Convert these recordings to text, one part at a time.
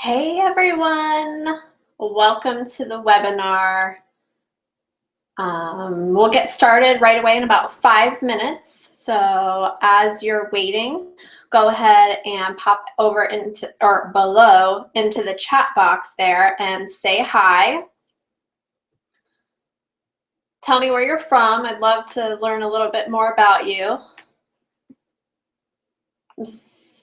Hey everyone, welcome to the webinar. We'll get started right away in about 5 minutes. So as you're waiting, go ahead and pop over into or below into the chat box there and say hi. Tell me where you're from. I'd love to learn a little bit more about you. I'm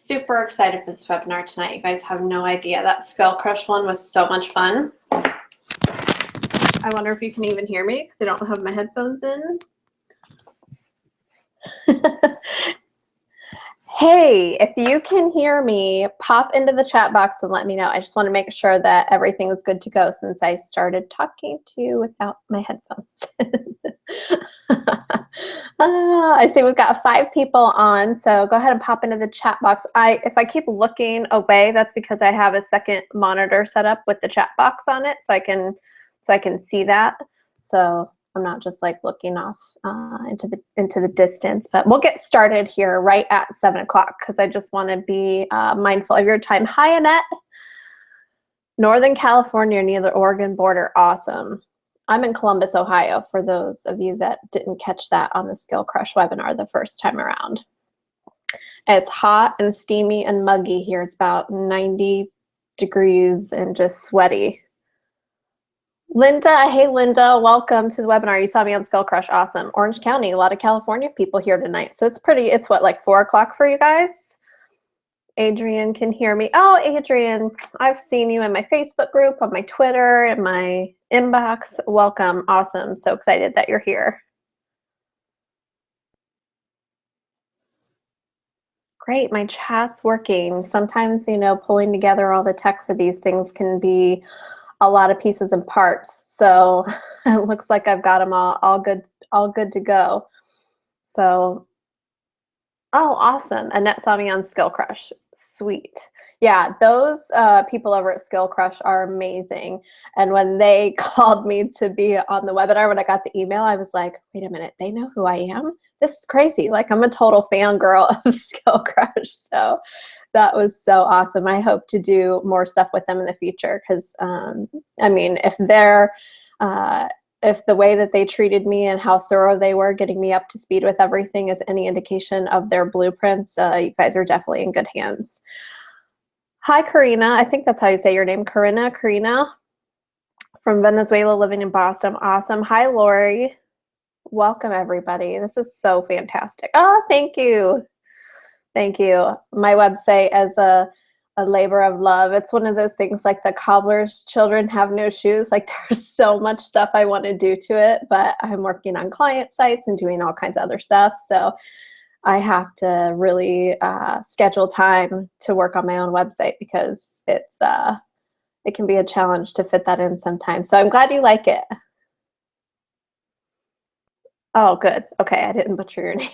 super excited for this webinar tonight. You guys have no idea. That Skill Crush one was so much fun. I wonder if you can even hear me because I don't have my headphones in. Hey, if you can hear me, pop into the chat box and let me know. I just want to make sure that everything is good to go since I started talking to you without my headphones. I see we've got 5 people on, so go ahead and pop into the chat box. If I keep looking away, that's because I have a second monitor set up with the chat box on it, so I can see that. So I'm not just like looking off into the distance, but we'll get started here right at 7 o'clock because I just want to be mindful of your time. Hi, Annette. Northern California near the Oregon border. Awesome. I'm in Columbus, Ohio, for those of you that didn't catch that on the Skill Crush webinar the first time around. It's hot and steamy and muggy here. It's about 90 degrees and just sweaty. Linda, hey Linda, welcome to the webinar. You saw me on Skill Crush, awesome. Orange County, a lot of California people here tonight. So it's what, like 4 o'clock for you guys? Adrian can hear me. Oh, Adrian, I've seen you in my Facebook group, on my Twitter, in my inbox. Welcome, awesome. So excited that you're here. Great, my chat's working. Sometimes, pulling together all the tech for these things can be a lot of pieces and parts. So it looks like I've got them all good to go. So, oh, awesome. Annette saw me on Skill Crush. Sweet. Yeah, those people over at Skill Crush are amazing. And when they called me to be on the webinar, when I got the email, I was like, wait a minute, they know who I am? This is crazy. Like, I'm a total fangirl of Skill Crush. So that was so awesome. I hope to do more stuff with them in the future because, I mean, if the way that they treated me and how thorough they were getting me up to speed with everything is any indication of their blueprints, you guys are definitely in good hands. Hi, Karina. I think that's how you say your name, Karina from Venezuela, living in Boston. Awesome. Hi, Lori. Welcome, everybody. This is so fantastic. Oh, thank you. Thank you. My website as a labor of love. It's one of those things like the cobbler's children have no shoes. Like there's so much stuff I want to do to it, but I'm working on client sites and doing all kinds of other stuff. So I have to really schedule time to work on my own website because it can be a challenge to fit that in sometimes. So I'm glad you like it. Oh, good. Okay, I didn't butcher your name.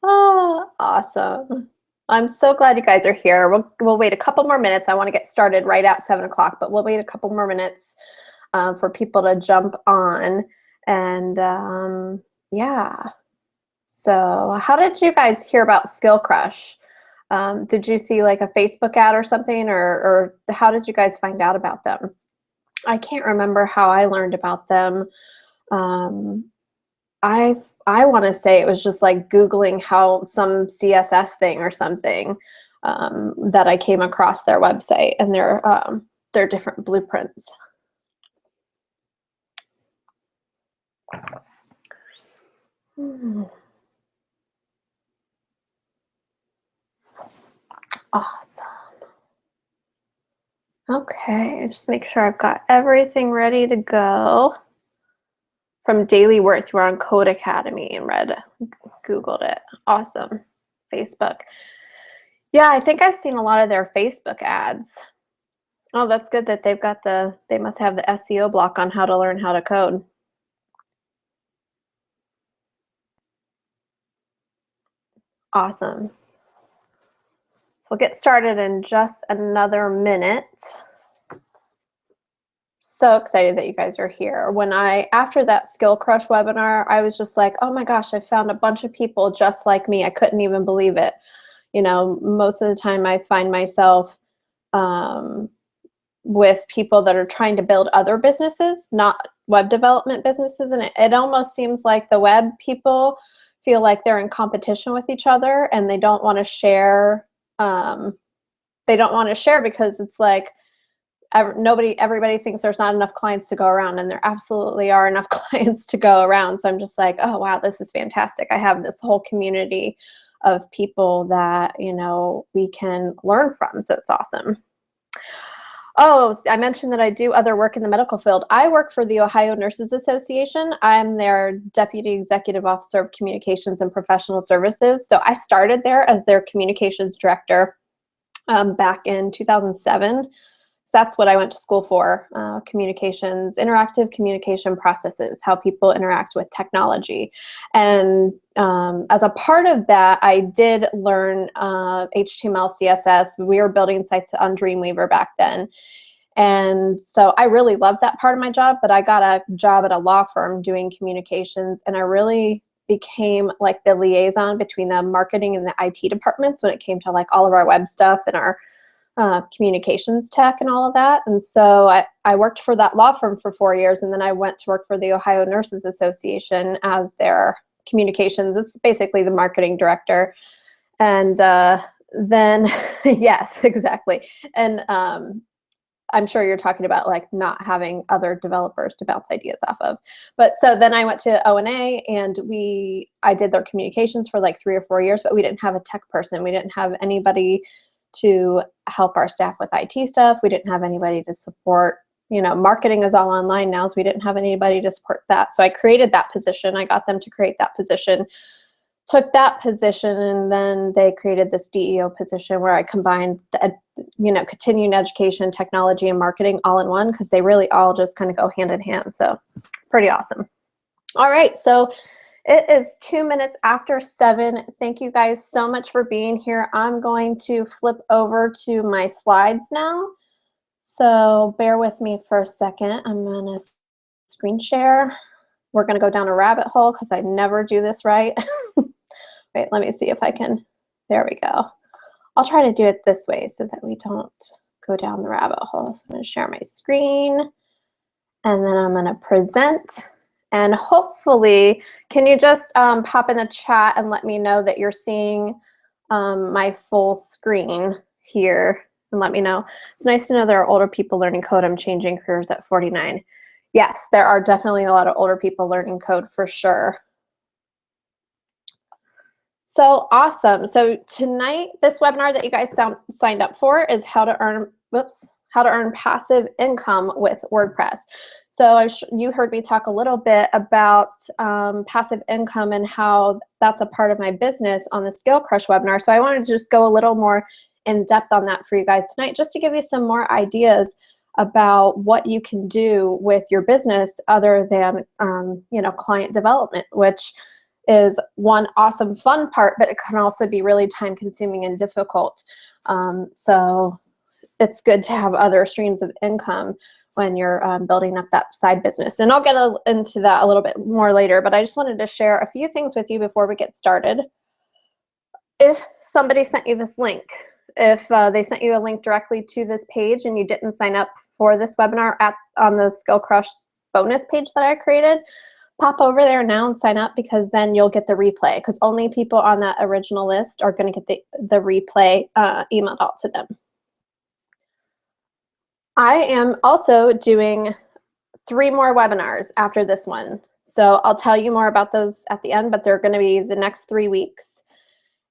Oh, awesome. I'm so glad you guys are here. We'll wait a couple more minutes. I want to get started right at 7 o'clock, but we'll wait a couple more minutes for people to jump on. And yeah. So how did you guys hear about Skill Crush? Did you see like a Facebook ad or something, or how did you guys find out about them? I can't remember how I learned about them. I want to say it was just like Googling how some CSS thing or something that I came across their website and their different blueprints. Awesome. Okay, just make sure I've got everything ready to go. From Daily Worth, we're on Code Academy and Googled it. Awesome. Facebook. Yeah, I think I've seen a lot of their Facebook ads. Oh, that's good that they must have the SEO block on how to learn how to code. Awesome. So we'll get started in just another minute. So excited that you guys are here. After that Skill Crush webinar, I was just like, oh my gosh, I found a bunch of people just like me. I couldn't even believe it. Most of the time I find myself with people that are trying to build other businesses, not web development businesses. And it almost seems like the web people feel like they're in competition with each other, and they don't want to share. Because it's like everybody thinks there's not enough clients to go around, and there absolutely are enough clients to go around. So I'm just like, oh wow, this is fantastic. I have this whole community of people that we can learn from. So it's awesome. Oh, I mentioned that I do other work in the medical field. I work for the Ohio Nurses Association. I'm their Deputy Executive Officer of Communications and Professional Services. So I started there as their communications director back in 2007. That's what I went to school for, communications, interactive communication processes, how people interact with technology. And as a part of that, I did learn HTML, CSS. We were building sites on Dreamweaver back then. And so I really loved that part of my job, but I got a job at a law firm doing communications, and I really became like the liaison between the marketing and the IT departments when it came to like all of our web stuff and our communications tech and all of that. And so I worked for that law firm for 4 years, and then I went to work for the Ohio Nurses Association as their communications. It's basically the marketing director. And then, yes, exactly. And I'm sure you're talking about like not having other developers to bounce ideas off of. But so then I went to O&A, and I did their communications for like 3 or 4 years, but we didn't have a tech person. We didn't have anybody to help our staff with IT stuff. We didn't have anybody to support, marketing is all online now, so we didn't have anybody to support that. So I created that position. I got them to create that position, took that position, and then they created this DEO position where I combined continuing education, technology, and marketing all in one, because they really all just kind of go hand in hand. So pretty awesome. All right, so it is 2 minutes after 7. Thank you guys so much for being here. I'm going to flip over to my slides now. So bear with me for a second. I'm going to screen share. We're going to go down a rabbit hole because I never do this right. Wait, let me see if I can. There we go. I'll try to do it this way so that we don't go down the rabbit hole. So I'm going to share my screen, and then I'm going to present. And hopefully, can you just pop in the chat and let me know that you're seeing my full screen here, and let me know. It's nice to know there are older people learning code. I'm changing careers at 49. Yes, there are definitely a lot of older people learning code for sure. So awesome. So tonight, this webinar that you guys signed up for is how to earn passive income with WordPress. So you heard me talk a little bit about passive income and how that's a part of my business on the Skill Crush webinar. So I wanted to just go a little more in depth on that for you guys tonight, just to give you some more ideas about what you can do with your business other than client development, which is one awesome fun part, but it can also be really time consuming and difficult. So it's good to have other streams of income when you're building up that side business. And I'll get into that a little bit more later, but I just wanted to share a few things with you before we get started. If somebody sent you this link, if they sent you a link directly to this page and you didn't sign up for this webinar on the Skill Crush bonus page that I created, pop over there now and sign up, because then you'll get the replay, because only people on that original list are going to get the replay emailed out to them. I am also doing 3 more webinars after this one. So I'll tell you more about those at the end, but they're going to be the next 3 weeks.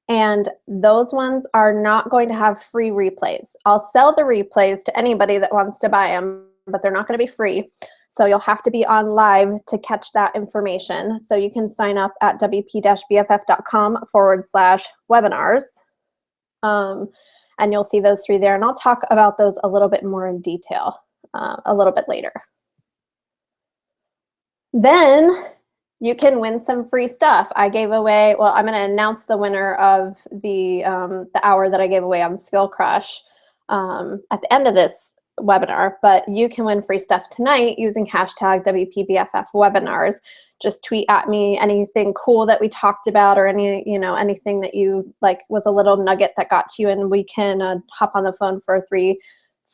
And those ones are not going to have free replays. I'll sell the replays to anybody that wants to buy them, but they're not going to be free. So you'll have to be on live to catch that information. So you can sign up at wp-bff.com/webinars. And you'll see those 3 there. And I'll talk about those a little bit more in detail a little bit later. Then you can win some free stuff. I gave away, well, I'm going to announce the winner of the hour that I gave away on Skill Crush at the end of this webinar, but you can win free stuff tonight using hashtag WPBFF webinars. Just tweet at me anything cool that we talked about, or anything that you like was a little nugget that got to you, and we can hop on the phone for a free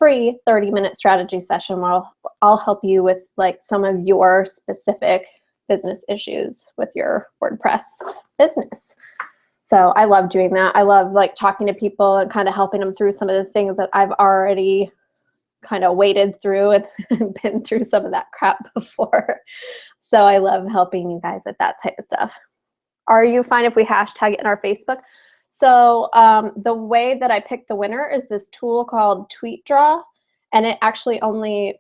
30-minute strategy session where I'll help you with like some of your specific business issues with your WordPress business. So I love doing that. I love like talking to people and kind of helping them through some of the things that I've already kind of waded through and been through some of that crap before. So I love helping you guys with that type of stuff. Are you fine if we hashtag it in our Facebook? So the way that I pick the winner is this tool called Tweet Draw, and it actually only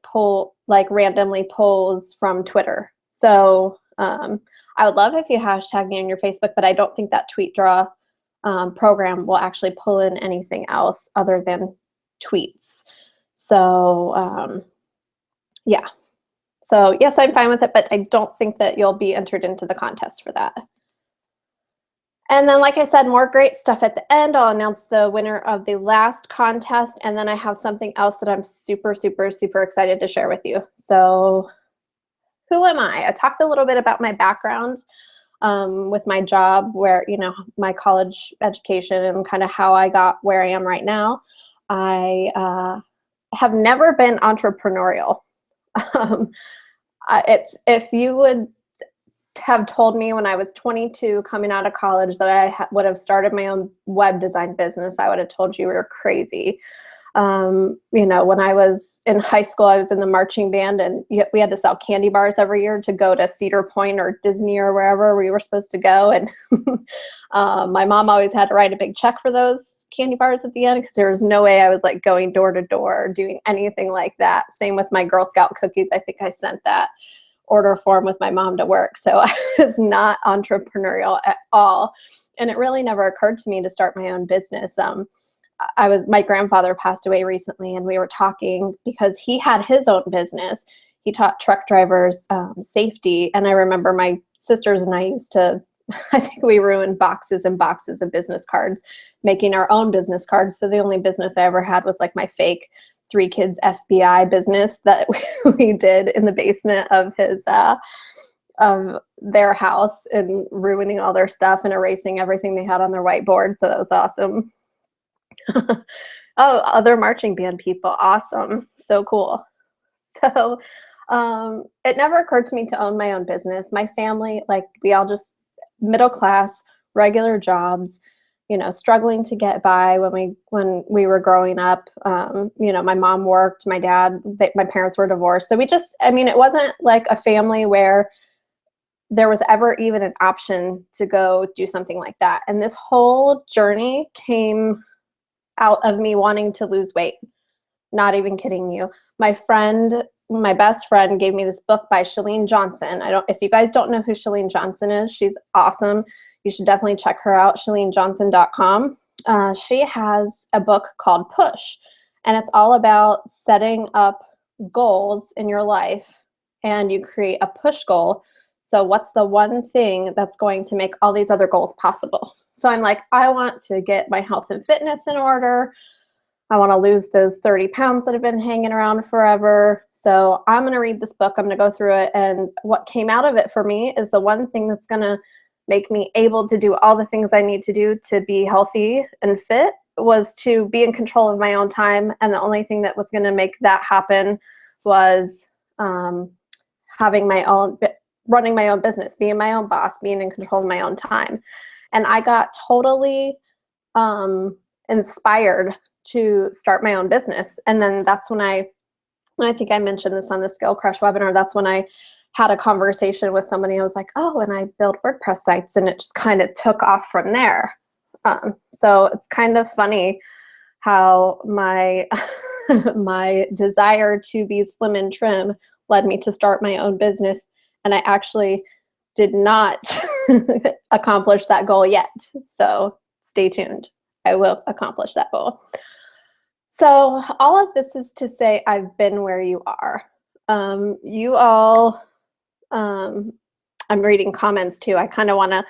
randomly pulls from Twitter. So I would love if you hashtag me on your Facebook, but I don't think that Tweet Draw program will actually pull in anything else other than tweets. So yeah. So yes, I'm fine with it, but I don't think that you'll be entered into the contest for that. And then, like I said, more great stuff at the end. I'll announce the winner of the last contest, and then I have something else that I'm super, super, super excited to share with you. So who am I? I talked a little bit about my background with my job, where, my college education and kind of how I got where I am right now. I have never been entrepreneurial. If you would have told me when I was 22 coming out of college that I would have started my own web design business, I would have told you were crazy. When I was in high school, I was in the marching band, and we had to sell candy bars every year to go to Cedar Point or Disney or wherever we were supposed to go. And my mom always had to write a big check for those candy bars at the end, because there was no way I was like going door to door or doing anything like that. Same with my Girl Scout cookies. I think I sent that order form with my mom to work. So I was not entrepreneurial at all. And it really never occurred to me to start my own business. My grandfather passed away recently, and we were talking because he had his own business. He taught truck drivers safety. And I remember my sisters and I used to, I think we ruined boxes and boxes of business cards, making our own business cards. So the only business I ever had was like my fake 3 kids FBI business that we did in the basement of their house, and ruining all their stuff and erasing everything they had on their whiteboard. So that was awesome. Oh, other marching band people. Awesome. So cool. So it never occurred to me to own my own business. My family, we all just middle class, regular jobs, struggling to get by when we were growing up. My mom worked, my dad, my parents were divorced. So it wasn't like a family where there was ever even an option to go do something like that. And this whole journey came out of me wanting to lose weight. Not even kidding you. My best friend gave me this book by Chalene Johnson. If you guys don't know who Chalene Johnson is, she's awesome. You should definitely check her out, ChaleneJohnson.com. She has a book called Push, and it's all about setting up goals in your life, and you create a push goal. So what's the one thing that's going to make all these other goals possible? So I'm like, I want to get my health and fitness in order. I want to lose those 30 pounds that have been hanging around forever. So I'm going to read this book. I'm going to go through it. And what came out of it for me is the one thing that's going to make me able to do all the things I need to do to be healthy and fit was to be in control of my own time. And the only thing that was going to make that happen was running my own business, being my own boss, being in control of my own time. And I got totally inspired to start my own business. And then that's when I think I mentioned this on the Skill Crush webinar, that's when I had a conversation with somebody. I was like, oh, and I build WordPress sites, and it just kind of took off from there. So it's kind of funny how my my desire to be slim and trim led me to start my own business, and I actually did not accomplish that goal yet. So stay tuned. I will accomplish that goal. So all of this is to say I've been where you are. You all, I'm reading comments too. I kind of want to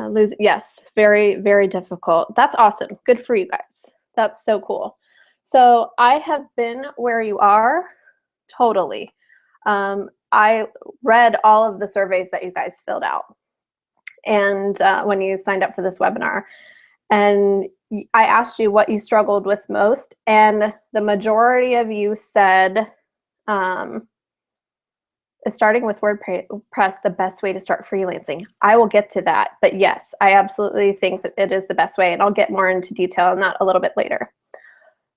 lose. Yes, very, very difficult. That's awesome. Good for you guys. That's so cool. So I have been where you are, totally. I read all of the surveys that you guys filled out, and when you signed up for this webinar, and I asked you what you struggled with most, and the majority of you said, starting with WordPress, the best way to start freelancing. I will get to that, but yes, I absolutely think that it is the best way, and I'll get more into detail on that a little bit later.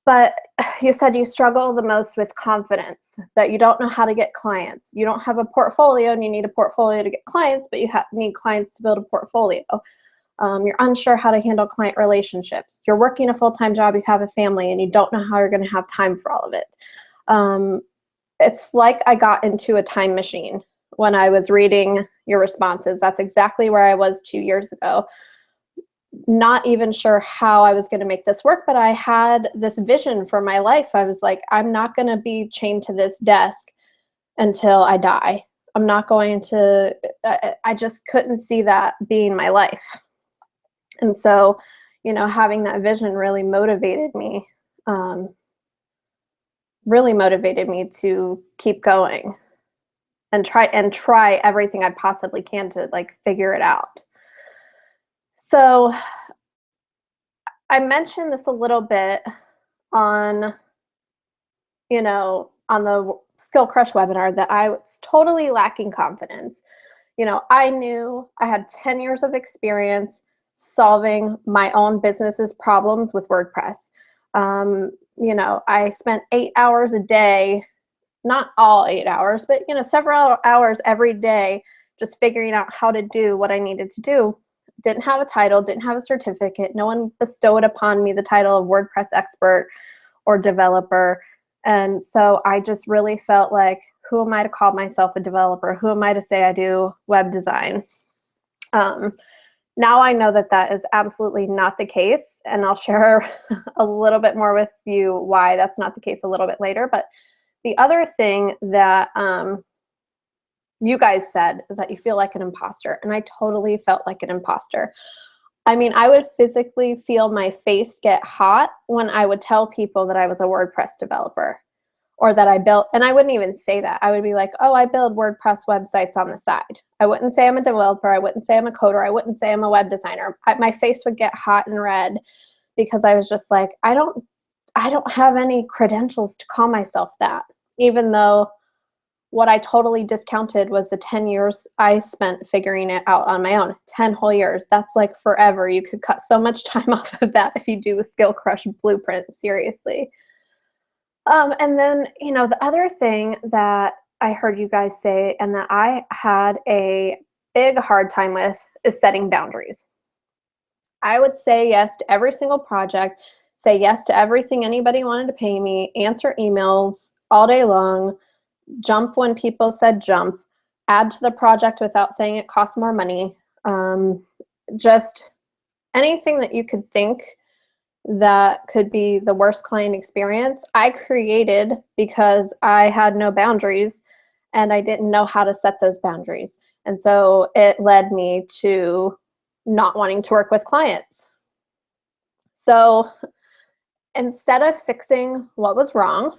But you said you struggle the most with confidence, that you don't know how to get clients. You don't have a portfolio, and you need a portfolio to get clients, but you need clients to build a portfolio. You're unsure how to handle client relationships. You're working a full-time job, you have a family, and you don't know how you're going to have time for all of it. It's like I got into a time machine when I was reading your responses. That's exactly where I was 2 years ago. Not even sure how I was going to make this work, but I had this vision for my life. I was like, I'm not going to be chained to this desk until I die. I'm not going to, I just couldn't see that being my life. And so, you know, having that vision really motivated me to keep going and try everything I possibly can to like figure it out. So I mentioned this a little bit on, you know, on the Skill Crush webinar, that I was totally lacking confidence. You know, I knew I had 10 years of experience solving my own business's problems with WordPress. You know, I spent 8 hours a day, not all 8 hours, but, you know, several hours every day just figuring out how to do what I needed to do. Didn't have a title, didn't have a certificate. No one bestowed upon me the title of WordPress expert or developer. And so I just really felt like, who am I to call myself a developer? Who am I to say I do web design? Now I know that that is absolutely not the case, and I'll share a little bit more with you why that's not the case a little bit later. But the other thing that you guys said is that you feel like an imposter, and I totally felt like an imposter. I mean, I would physically feel my face get hot when I would tell people that I was a WordPress developer, or that I built, and I wouldn't even say that. I would be like, oh, I build WordPress websites on the side. I wouldn't say I'm a developer. I wouldn't say I'm a coder. I wouldn't say I'm a web designer. My face would get hot and red because I was just like, I don't have any credentials to call myself that, even though what I totally discounted was the 10 years I spent figuring it out on my own. 10 whole years. That's like forever. You could cut so much time off of that if you do a Skill Crush blueprint, seriously. And then, you know, the other thing that I heard you guys say, and that I had a big hard time with, is setting boundaries. I would say yes to every single project, say yes to everything anybody wanted to pay me, answer emails all day long, jump when people said jump, add to the project without saying it costs more money. Just anything that you could think that could be the worst client experience, I created because I had no boundaries and I didn't know how to set those boundaries. And so it led me to not wanting to work with clients. So instead of fixing what was wrong,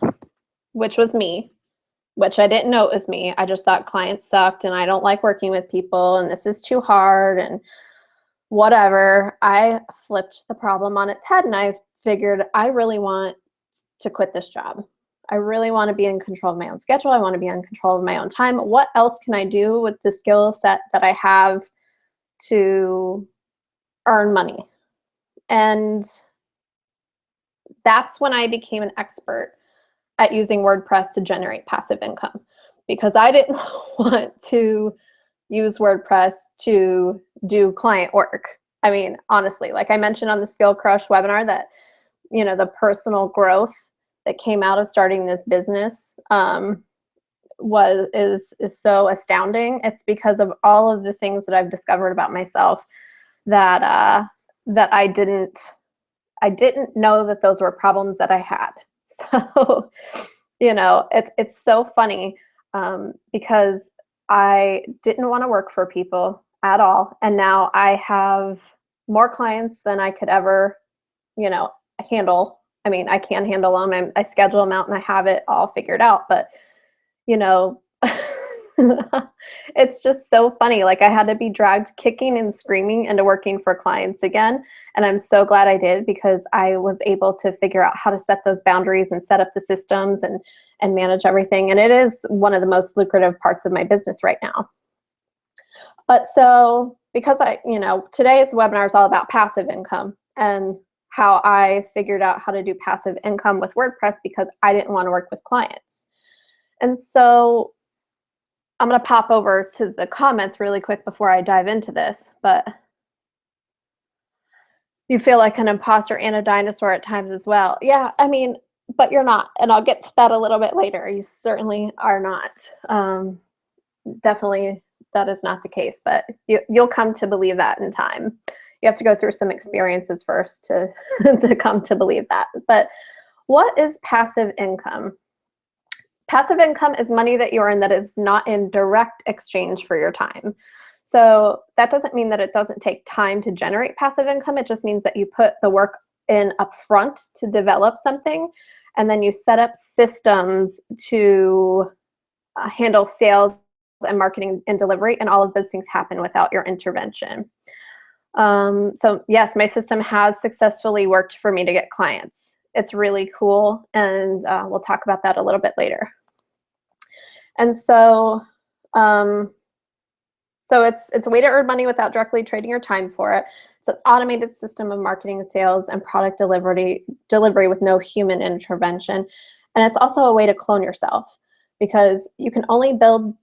which was me, which I didn't know it was me, I just thought clients sucked and I don't like working with people and this is too hard and whatever, I flipped the problem on its head and I figured I really want to quit this job. I really want to be in control of my own schedule. I want to be in control of my own time. What else can I do with the skill set that I have to earn money? And that's when I became an expert at using WordPress to generate passive income, because I didn't want to use WordPress to do client work. I mean, honestly, like I mentioned on the Skill Crush webinar, that, you know, the personal growth that came out of starting this business is so astounding. It's because of all of the things that I've discovered about myself that that I didn't know that those were problems that I had. So, you know, it's so funny because I didn't want to work for people at all. And now I have more clients than I could ever, you know, handle I mean, I can handle them. I schedule them out and I have it all figured out. But, you know, it's just so funny. Like I had to be dragged kicking and screaming into working for clients again. And I'm so glad I did, because I was able to figure out how to set those boundaries and set up the systems and manage everything. And it is one of the most lucrative parts of my business right now. But so because today's webinar is all about passive income and how I figured out how to do passive income with WordPress because I didn't want to work with clients. And so I'm going to pop over to the comments really quick before I dive into this, but you feel like an imposter and a dinosaur at times as well. Yeah, I mean, but you're not, and I'll get to that a little bit later. You certainly are not. Definitely that is not the case, but you'll come to believe that in time. You have to go through some experiences first to, to come to believe that. But what is passive income? Passive income is money that you earn that is not in direct exchange for your time. So that doesn't mean that it doesn't take time to generate passive income. It just means that you put the work in upfront to develop something, and then you set up systems to handle sales and marketing and delivery, and all of those things happen without your intervention. So yes, my system has successfully worked for me to get clients. It's really cool, and we'll talk about that a little bit later. And so, it's a way to earn money without directly trading your time for it. It's an automated system of marketing, sales, and product delivery with no human intervention. And it's also a way to clone yourself, because you can only build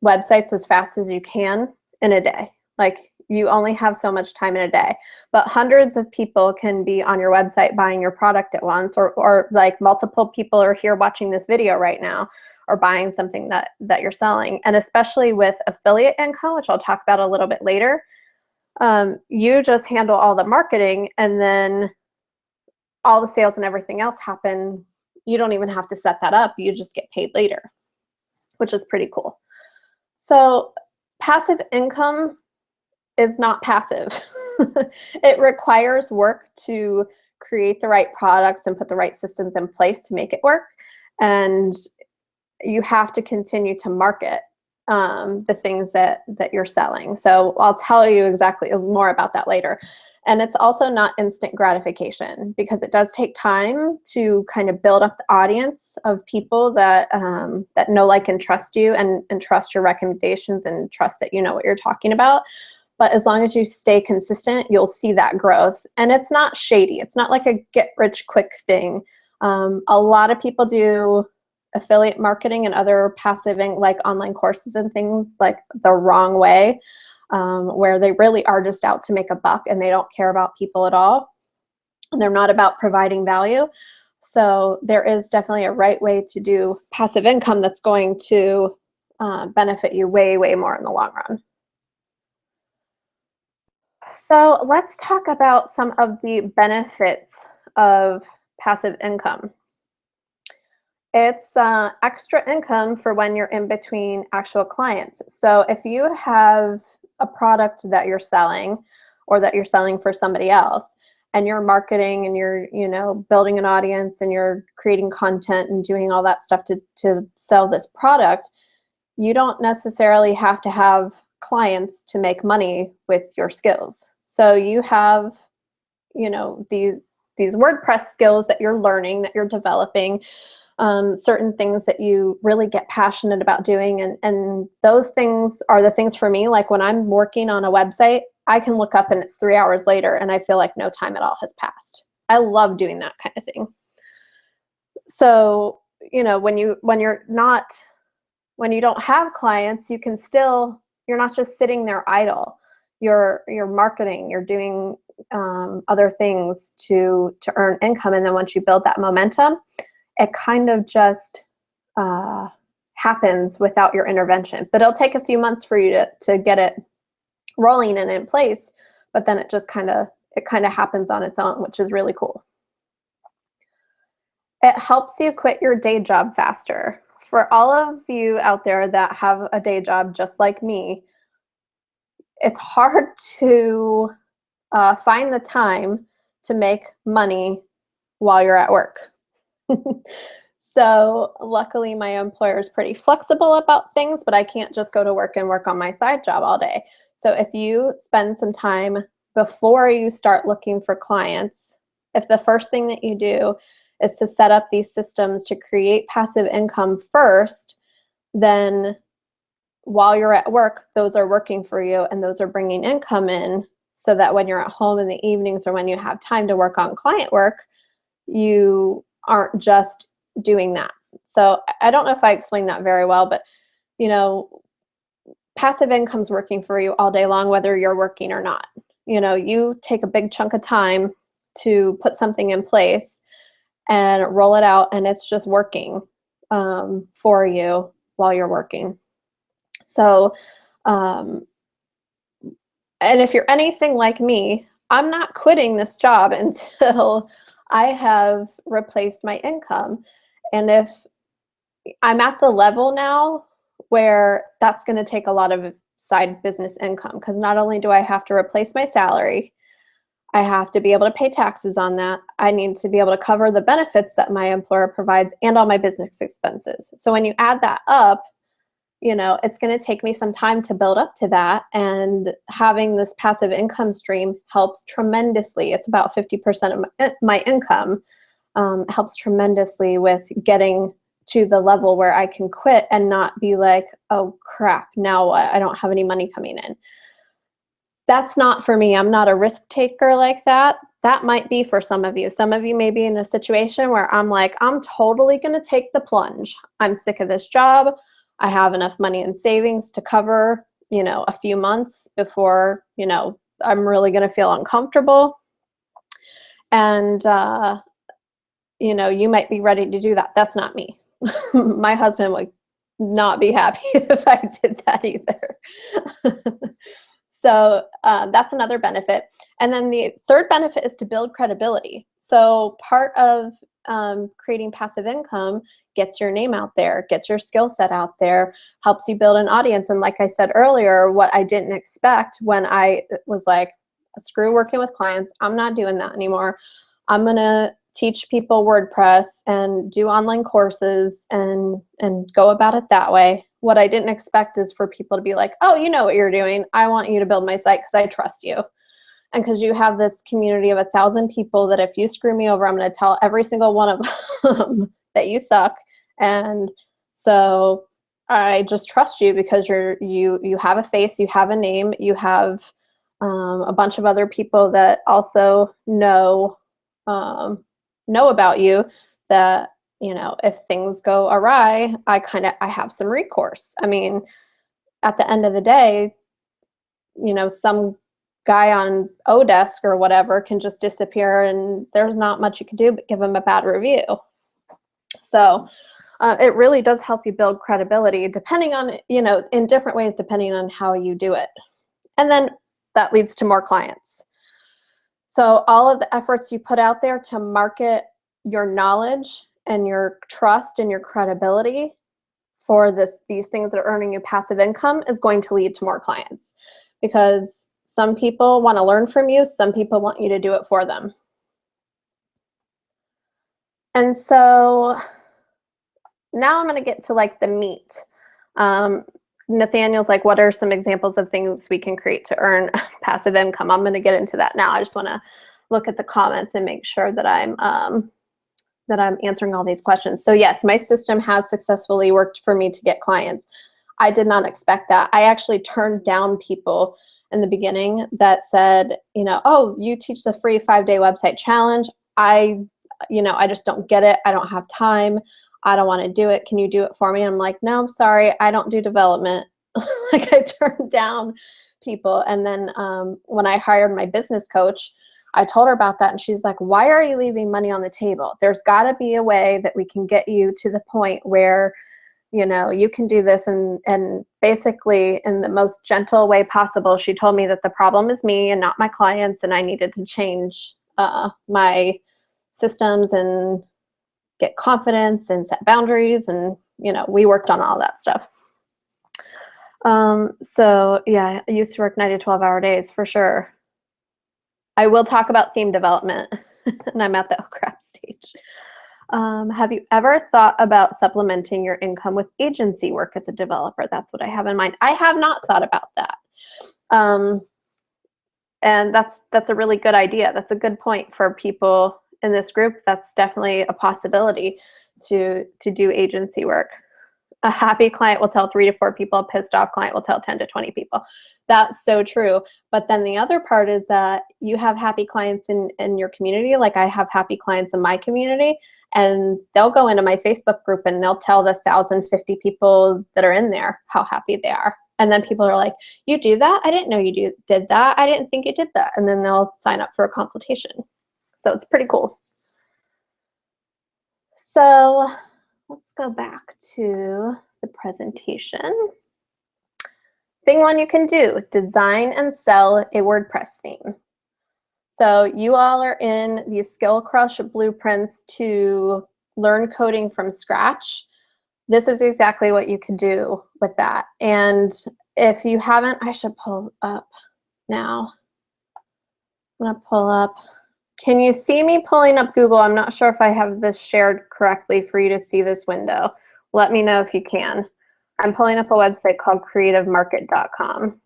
websites as fast as you can in a day. Like, you only have so much time in a day, but hundreds of people can be on your website buying your product at once, or like multiple people are here watching this video right now or buying something that you're selling. And especially with affiliate income, which I'll talk about a little bit later, you just handle all the marketing, and then all the sales and everything else happen. You don't even have to set that up. You just get paid later, which is pretty cool. So passive income is not passive. It requires work to create the right products and put the right systems in place to make it work. And you have to continue to market the things that you're selling. So I'll tell you exactly more about that later. And it's also not instant gratification, because it does take time to kind of build up the audience of people that that know, like, and trust you, and trust your recommendations, and trust that you know what you're talking about. But as long as you stay consistent, you'll see that growth. And it's not shady. It's not like a get-rich-quick thing. A lot of people do affiliate marketing and other passive, like online courses and things, like the wrong way, where they really are just out to make a buck and they don't care about people at all. And they're not about providing value. So there is definitely a right way to do passive income that's going to benefit you way, way more in the long run. So let's talk about some of the benefits of passive income. It's extra income for when you're in between actual clients. So if you have a product that you're selling, or that you're selling for somebody else, and you're marketing and you're building an audience and you're creating content and doing all that stuff to sell this product, you don't necessarily have to have clients to make money with your skills. So you have these WordPress skills that you're learning, that you're developing, certain things that you really get passionate about doing. And those things are the things for me. Like when I'm working on a website, I can look up and it's 3 hours later and I feel like no time at all has passed. I love doing that kind of thing. So, when you don't have clients, you're not just sitting there idle. You're marketing, you're doing other things to earn income. And then once you build that momentum, it kind of just happens without your intervention. But it'll take a few months for you to get it rolling and in place, but then it kind of happens on its own, which is really cool. It helps you quit your day job faster. For all of you out there that have a day job just like me, it's hard to find the time to make money while you're at work. So luckily my employer is pretty flexible about things, but I can't just go to work and work on my side job all day. So if you spend some time before you start looking for clients, if the first thing that you do is to set up these systems to create passive income first, then while you're at work, those are working for you and those are bringing income in, so that when you're at home in the evenings or when you have time to work on client work, you aren't just doing that. So I don't know if I explained that very well, but you know, passive income's working for you all day long, whether you're working or not. You know, you take a big chunk of time to put something in place and roll it out, and it's just working for you while you're working. So, and if you're anything like me, I'm not quitting this job until I have replaced my income. And if I'm at the level now where that's going to take a lot of side business income, because not only do I have to replace my salary, I have to be able to pay taxes on that. I need to be able to cover the benefits that my employer provides and all my business expenses. So when you add that up, you know, it's going to take me some time to build up to that. And having this passive income stream helps tremendously. It's about 50% of my income. Helps tremendously with getting to the level where I can quit and not be like, oh crap, now what? I don't have any money coming in. That's not for me. I'm not a risk taker like that. That might be for some of you. Some of you may be in a situation where I'm like, I'm totally going to take the plunge. I'm sick of this job. I have enough money in savings to cover, you know, a few months before, you know, I'm really going to feel uncomfortable. And, you know, you might be ready to do that. That's not me. My husband would not be happy if I did that either. So that's another benefit. And then the third benefit is to build credibility. So part of creating passive income gets your name out there, gets your skill set out there, helps you build an audience. And like I said earlier, what I didn't expect when I was like, screw working with clients, I'm not doing that anymore. I'm going to teach people WordPress and do online courses and go about it that way. What I didn't expect is for people to be like, oh, you know what you're doing. I want you to build my site because I trust you. And because you have this community of 1,000 people that if you screw me over, I'm going to tell every single one of them that you suck. And so I just trust you because you have a face, you have a name, you have a bunch of other people that also know about you, that, you know, if things go awry, I have some recourse. I mean, at the end of the day, you know, some guy on Odesk or whatever can just disappear and there's not much you can do but give him a bad review. So it really does help you build credibility, depending on, you know, in different ways, depending on how you do it. And then that leads to more clients. So all of the efforts you put out there to market your knowledge and your trust and your credibility for these things that are earning you passive income is going to lead to more clients, because some people want to learn from you, some people want you to do it for them. And so now I'm going to get to like the meat. Nathaniel's like, what are some examples of things we can create to earn passive income? I'm going to get into that now. I just want to look at the comments and make sure that I'm answering all these questions. So yes, my system has successfully worked for me to get clients. I did not expect that. I actually turned down people in the beginning that said, you know, oh, you teach the free 5-day website challenge. I just don't get it. I don't have time. I don't want to do it. Can you do it for me? And I'm like, no, I'm sorry. I don't do development. Like, I turned down people. And then when I hired my business coach, I told her about that. And she's like, why are you leaving money on the table? There's got to be a way that we can get you to the point where, you know, you can do this. And basically in the most gentle way possible, she told me that the problem is me and not my clients. And I needed to change my systems and get confidence and set boundaries. And, you know, we worked on all that stuff. So yeah, I used to work 9 to 12 hour days for sure. I will talk about theme development. and I'm at the oh crap stage. Have you ever thought about supplementing your income with agency work as a developer? That's what I have in mind. I have not thought about that. And that's a really good idea. That's a good point for people in this group. That's definitely a possibility to do agency work. A happy client will tell 3 to 4 people. A pissed off client will tell 10 to 20 people. That's so true. But then the other part is that you have happy clients in your community. Like I have happy clients in my community, and they'll go into my Facebook group and they'll tell the 1,050 people that are in there how happy they are. And then people are like, you do that? I didn't know you did that. I didn't think you did that. And then they'll sign up for a consultation. So it's pretty cool. So let's go back to the presentation. Thing one you can do, design and sell a WordPress theme. So you all are in the Skill Crush blueprints to learn coding from scratch. This is exactly what you could do with that. And if you haven't, I should pull up now. I'm gonna pull up. Can you see me pulling up Google? I'm not sure if I have this shared correctly for you to see this window. Let me know if you can. I'm pulling up a website called creativemarket.com.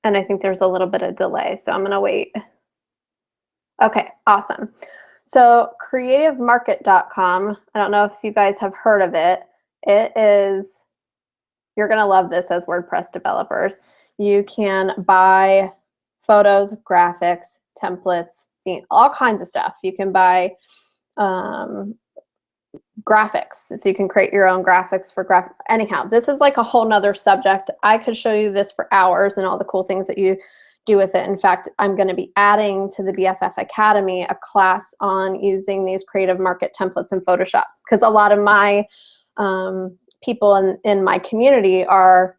And I think there's a little bit of delay, so I'm gonna wait. Okay, awesome. So creativemarket.com, I don't know if you guys have heard of it. It is, you're gonna love this as WordPress developers. You can buy photos, graphics, templates, all kinds of stuff. You can buy graphics, so you can create your own graphics for anyhow, this is like a whole nother subject. I could show you this for hours and all the cool things that you do with it. In fact, I'm going to be adding to the BFF Academy a class on using these Creative Market templates in Photoshop, because a lot of my people in my community are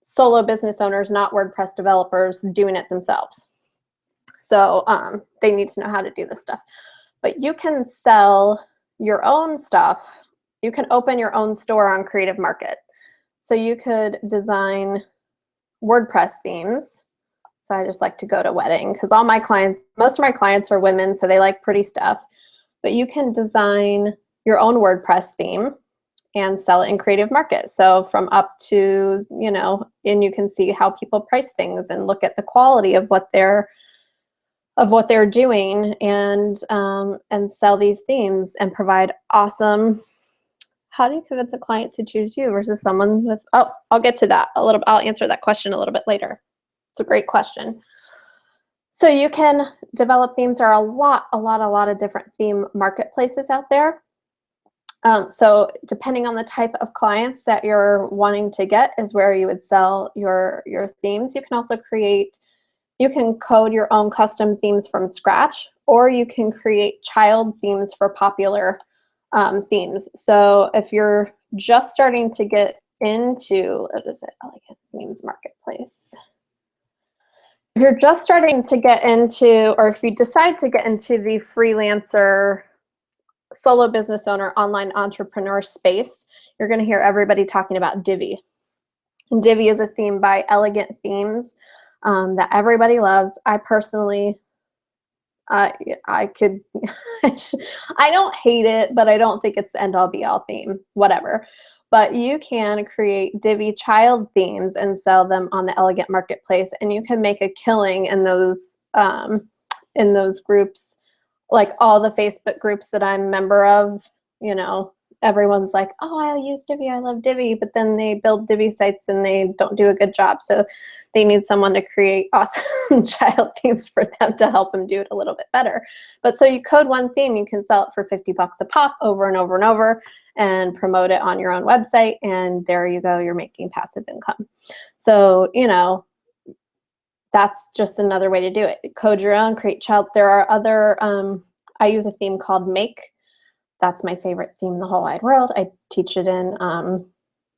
solo business owners, not WordPress developers, doing it themselves. So they need to know how to do this stuff. But you can sell your own stuff. You can open your own store on Creative Market. So you could design WordPress themes. So I just like to go to wedding because all my clients, most of my clients are women, so they like pretty stuff. But you can design your own WordPress theme and sell it in Creative Market. So from up to, you know, and you can see how people price things and look at the quality of what they're doing, and sell these themes and provide awesome. How do you convince a client to choose you versus someone with, oh, I'll get to that a little, I'll answer that question a little bit later. It's a great question. So you can develop themes. There are a lot of different theme marketplaces out there. So depending on the type of clients that you're wanting to get is where you would sell your themes. You can also you can code your own custom themes from scratch, or you can create child themes for popular themes. So if you're just starting to get into, what is it? Elegant Themes Marketplace. If you're just starting to get into, or if you decide to get into the freelancer, solo business owner, online entrepreneur space, you're going to hear everybody talking about Divi. And Divi is a theme by Elegant Themes that everybody loves. I personally, I could, I don't hate it, but I don't think it's the end-all be-all theme, whatever. But you can create Divi child themes and sell them on the Elegant Marketplace, and you can make a killing in those groups, like all the Facebook groups that I'm a member of. You know, everyone's like, oh, I use Divi, I love Divi, but then they build Divi sites and they don't do a good job. So they need someone to create awesome child themes for them to help them do it a little bit better. But so you code one theme, you can sell it for $50 a pop over and over and over and promote it on your own website. And there you go, you're making passive income. So, you know, that's just another way to do it. Code your own, create child. There are other, I use a theme called Make. That's my favorite theme in the whole wide world. I teach it in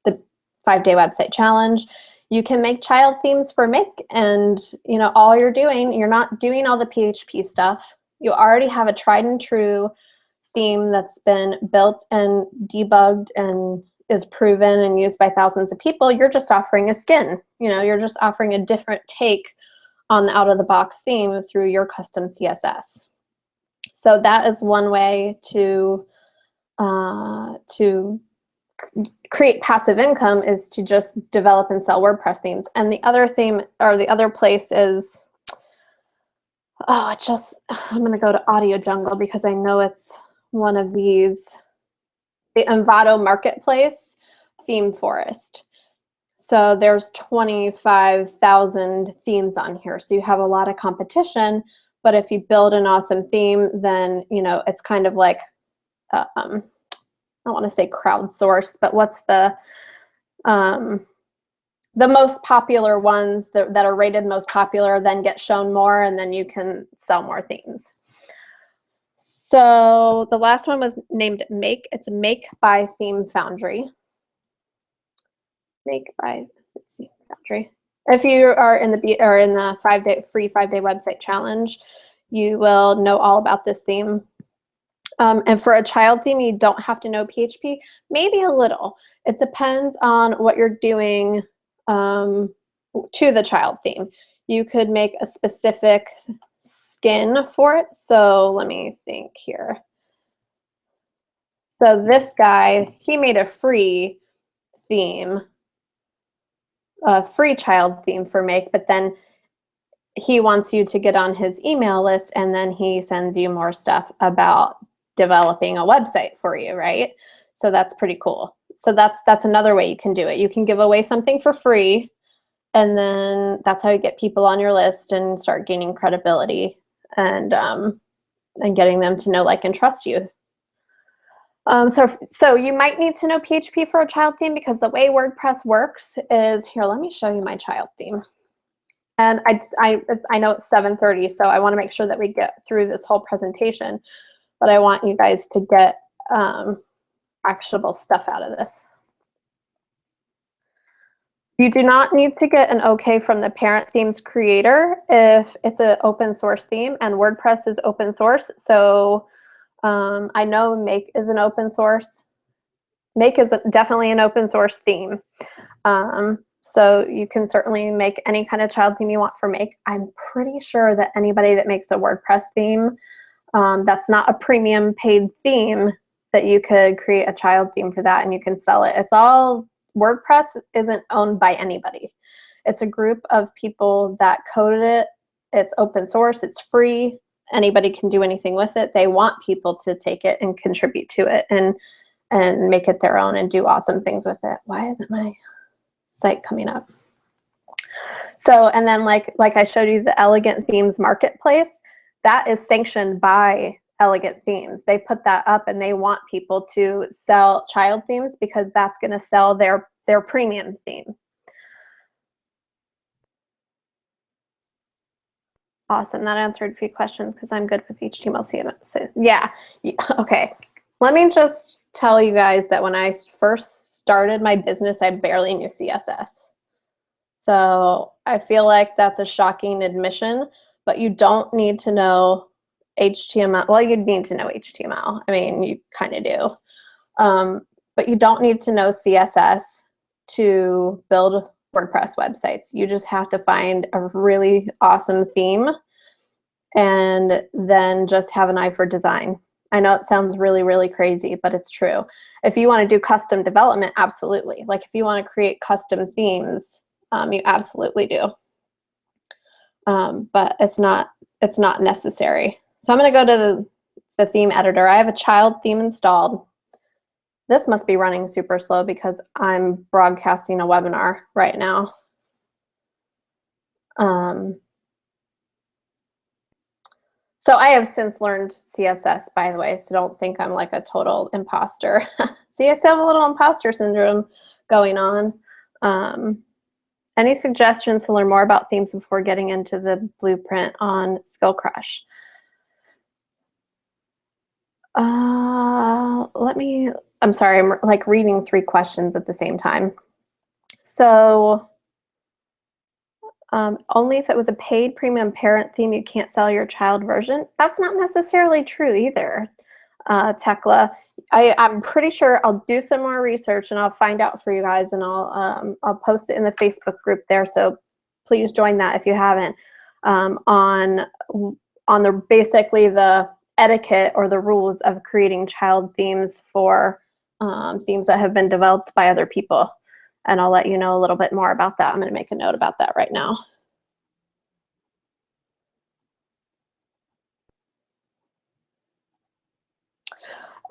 the 5-day website challenge. You can make child themes for Make, and you know, all you're doing, you're not doing all the PHP stuff. You already have a tried and true theme that's been built and debugged and is proven and used by thousands of people. You're just offering a skin. You know, you're just offering a different take on the out-of-the-box theme through your custom CSS. So that is one way to create passive income, is to just develop and sell WordPress themes. And the other theme, or the other place is, I'm gonna go to Audio Jungle because I know it's one of these, the Envato Marketplace Theme Forest. So there's 25,000 themes on here. So you have a lot of competition, but if you build an awesome theme, then, you know, it's kind of like, I don't want to say crowdsourced, but what's the most popular ones that are rated most popular then get shown more, and then you can sell more themes. So the last one was named Make. It's Make by Theme Foundry. Make by Theme Foundry. If you are in the free 5-day website challenge, you will know all about this theme. And for a child theme, you don't have to know PHP, maybe a little. It depends on what you're doing to the child theme. You could make a specific skin for it. So let me think here. So this guy, he made a free theme, a free child theme for Make, but then he wants you to get on his email list, and then he sends you more stuff about developing a website for you, right? So that's pretty cool. So that's another way you can do it. You can give away something for free, and then that's how you get people on your list and start gaining credibility and getting them to know, like, and trust you. So you might need to know PHP for a child theme, because the way WordPress works is, here, let me show you my child theme. And I know it's 7:30, so I want to make sure that we get through this whole presentation, but I want you guys to get actionable stuff out of this. You do not need to get an okay from the parent theme's creator if it's an open source theme, and WordPress is open source. So I know Make is an open source. Make is definitely an open source theme. So you can certainly make any kind of child theme you want for Make. I'm pretty sure that anybody that makes a WordPress theme that's not a premium paid theme, that you could create a child theme for that and you can sell it. It's all, WordPress isn't owned by anybody. It's a group of people that coded it. It's open source, it's free. Anybody can do anything with it. They want people to take it and contribute to it and make it their own and do awesome things with it. Why isn't my site coming up? So, and then like I showed you, the Elegant Themes Marketplace, that is sanctioned by Elegant Themes. They put that up and they want people to sell child themes because that's going to sell their premium theme. Awesome, that answered a few questions because I'm good with HTML, CSS. Yeah, okay. Let me just tell you guys that when I first started my business, I barely knew CSS. So I feel like that's a shocking admission, but you don't need to know HTML. Well, you need to know HTML. I mean, you kind of do. But you don't need to know CSS to build WordPress websites. You just have to find a really awesome theme and then just have an eye for design. I know it sounds really, really crazy, but it's true. If you want to do custom development, absolutely. Like if you want to create custom themes, you absolutely do. But it's not necessary. So I'm going to go to the theme editor. I have a child theme installed. This must be running super slow because I'm broadcasting a webinar right now. So I have since learned CSS, by the way, so don't think I'm like a total imposter. See, I still have a little imposter syndrome going on. Any suggestions to learn more about themes before getting into the blueprint on Skill Crush? I'm sorry, I'm like reading 3 questions at the same time. So only if it was a paid premium parent theme, you can't sell your child version. That's not necessarily true either, Tekla. I'm pretty sure I'll do some more research and I'll find out for you guys, and I'll post it in the Facebook group there. So please join that if you haven't. on the basically the etiquette or the rules of creating child themes for themes that have been developed by other people. And I'll let you know a little bit more about that. I'm going to make a note about that right now.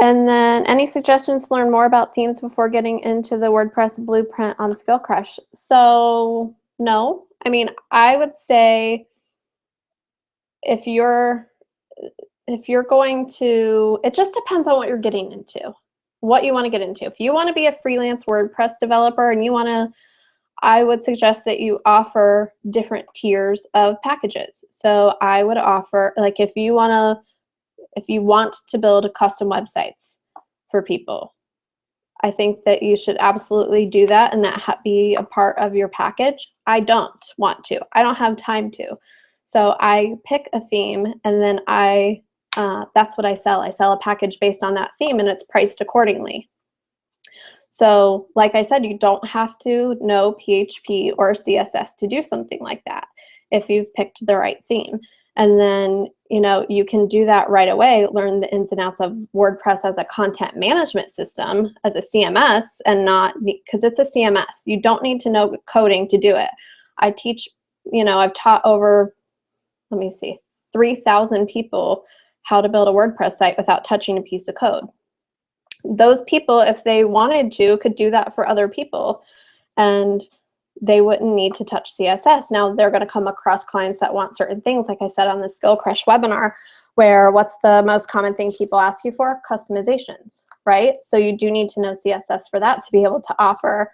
And then any suggestions to learn more about themes before getting into the WordPress blueprint on Skill Crush? So no, I mean, I would say if you're going to, it just depends on what you're getting into, what you want to get into. If you want to be a freelance WordPress developer and you want to, I would suggest that you offer different tiers of packages. So I would offer, like, if you want to build custom websites for people, I think that you should absolutely do that and that be a part of your package. I don't want to. I don't have time to. So I pick a theme and then that's what I sell. I sell a package based on that theme and it's priced accordingly. So like I said, you don't have to know PHP or CSS to do something like that if you've picked the right theme. And then, you can do that right away, learn the ins and outs of WordPress as a content management system, as a CMS, and not, because it's a CMS. You don't need to know coding to do it. I teach, I've taught over, 3,000 people how to build a WordPress site without touching a piece of code. Those people, if they wanted to, could do that for other people, and they wouldn't need to touch CSS. Now they're going to come across clients that want certain things, like I said on the Skill Crush webinar, where what's the most common thing people ask you for? Customizations, right? So you do need to know CSS for that to be able to offer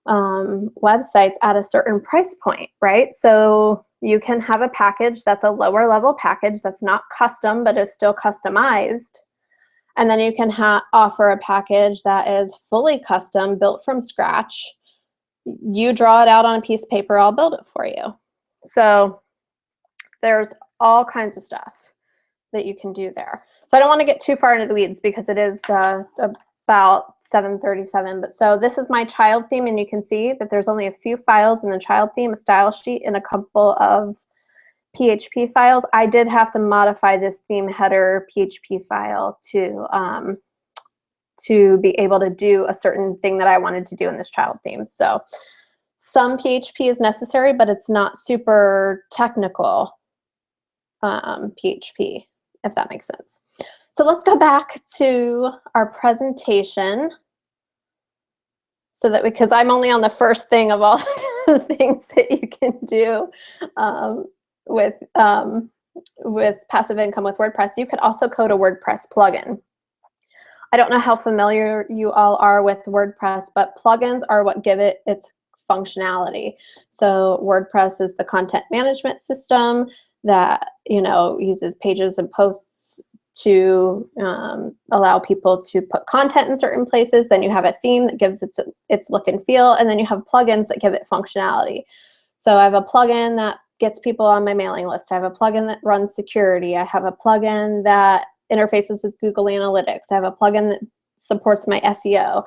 websites at a certain price point, right? So you can have a package that's a lower level package that's not custom but is still customized. And then you can offer a package that is fully custom, built from scratch. You draw it out on a piece of paper, I'll build it for you. So there's all kinds of stuff that you can do there. So I don't want to get too far into the weeds because it is about 7:37. But so this is my child theme, and you can see that there's only a few files in the child theme, a style sheet, and a couple of PHP files. I did have to modify this theme header PHP file to be able to do a certain thing that I wanted to do in this child theme. So some PHP is necessary, but it's not super technical PHP, if that makes sense. So let's go back to our presentation so that, because I'm only on the first thing of all the things that you can do with passive income with WordPress. You could also code a WordPress plugin. I don't know how familiar you all are with WordPress, but plugins are what give it its functionality. So WordPress is the content management system that uses pages and posts to allow people to put content in certain places. Then you have a theme that gives its look and feel, and then you have plugins that give it functionality. So I have a plugin that gets people on my mailing list. I have a plugin that runs security. I have a plugin that interfaces with Google Analytics. I have a plugin that supports my SEO.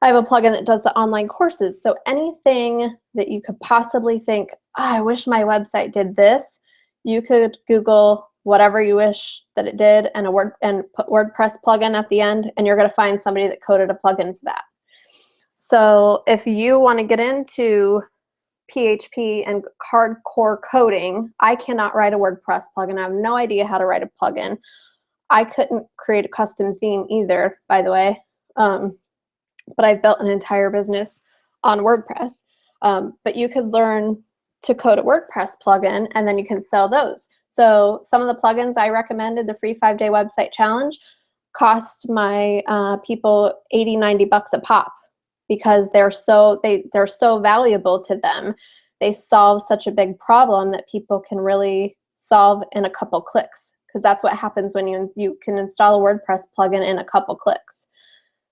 I have a plugin that does the online courses. So anything that you could possibly think, oh, I wish my website did this, you could Google whatever you wish that it did and put WordPress plugin at the end, and you're going to find somebody that coded a plugin for that. So if you want to get into PHP and hardcore coding, I cannot write a WordPress plugin. I have no idea how to write a plugin. I couldn't create a custom theme either, by the way, but I've built an entire business on WordPress. But you could learn to code a WordPress plugin, and then you can sell those. So some of the plugins I recommended, the free 5-day website challenge, cost my people $80–90 a pop, because they're so valuable to them. They solve such a big problem that people can really solve in a couple clicks, because that's what happens when you can install a WordPress plugin in a couple clicks.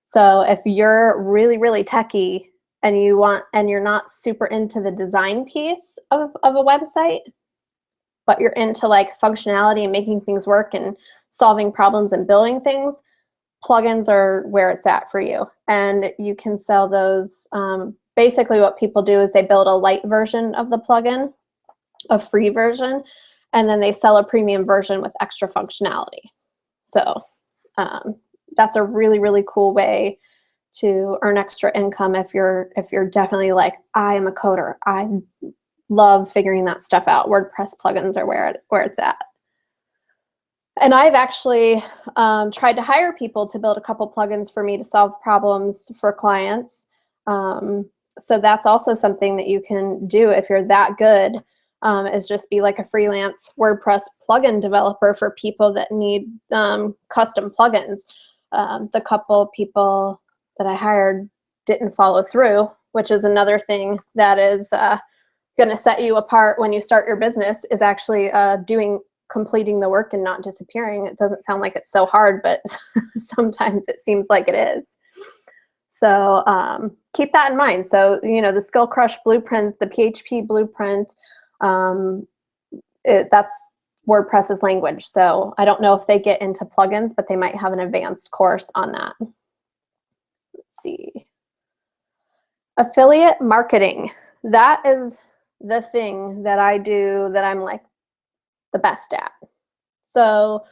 So if you're really, really techie and you're not super into the design piece of a website, but you're into like functionality and making things work and solving problems and building things, plugins are where it's at for you. And you can sell those. Basically what people do is they build a light version of the plugin, a free version, and then they sell a premium version with extra functionality. So that's a really, really cool way to earn extra income if you're definitely like, I am a coder. I love figuring that stuff out. WordPress plugins are where it's at. And I've actually tried to hire people to build a couple plugins for me to solve problems for clients. So that's also something that you can do if you're that good, is just be like a freelance WordPress plugin developer for people that need custom plugins. The couple people that I hired didn't follow through, which is another thing that is going to set you apart when you start your business, is actually completing the work and not disappearing. It doesn't sound like it's so hard, but sometimes it seems like it is. So keep that in mind. So, the Skill Crush blueprint, the PHP blueprint, that's WordPress's language. So I don't know if they get into plugins, but they might have an advanced course on that. Let's see. Affiliate marketing. That is the thing that I do that I'm like the best at. So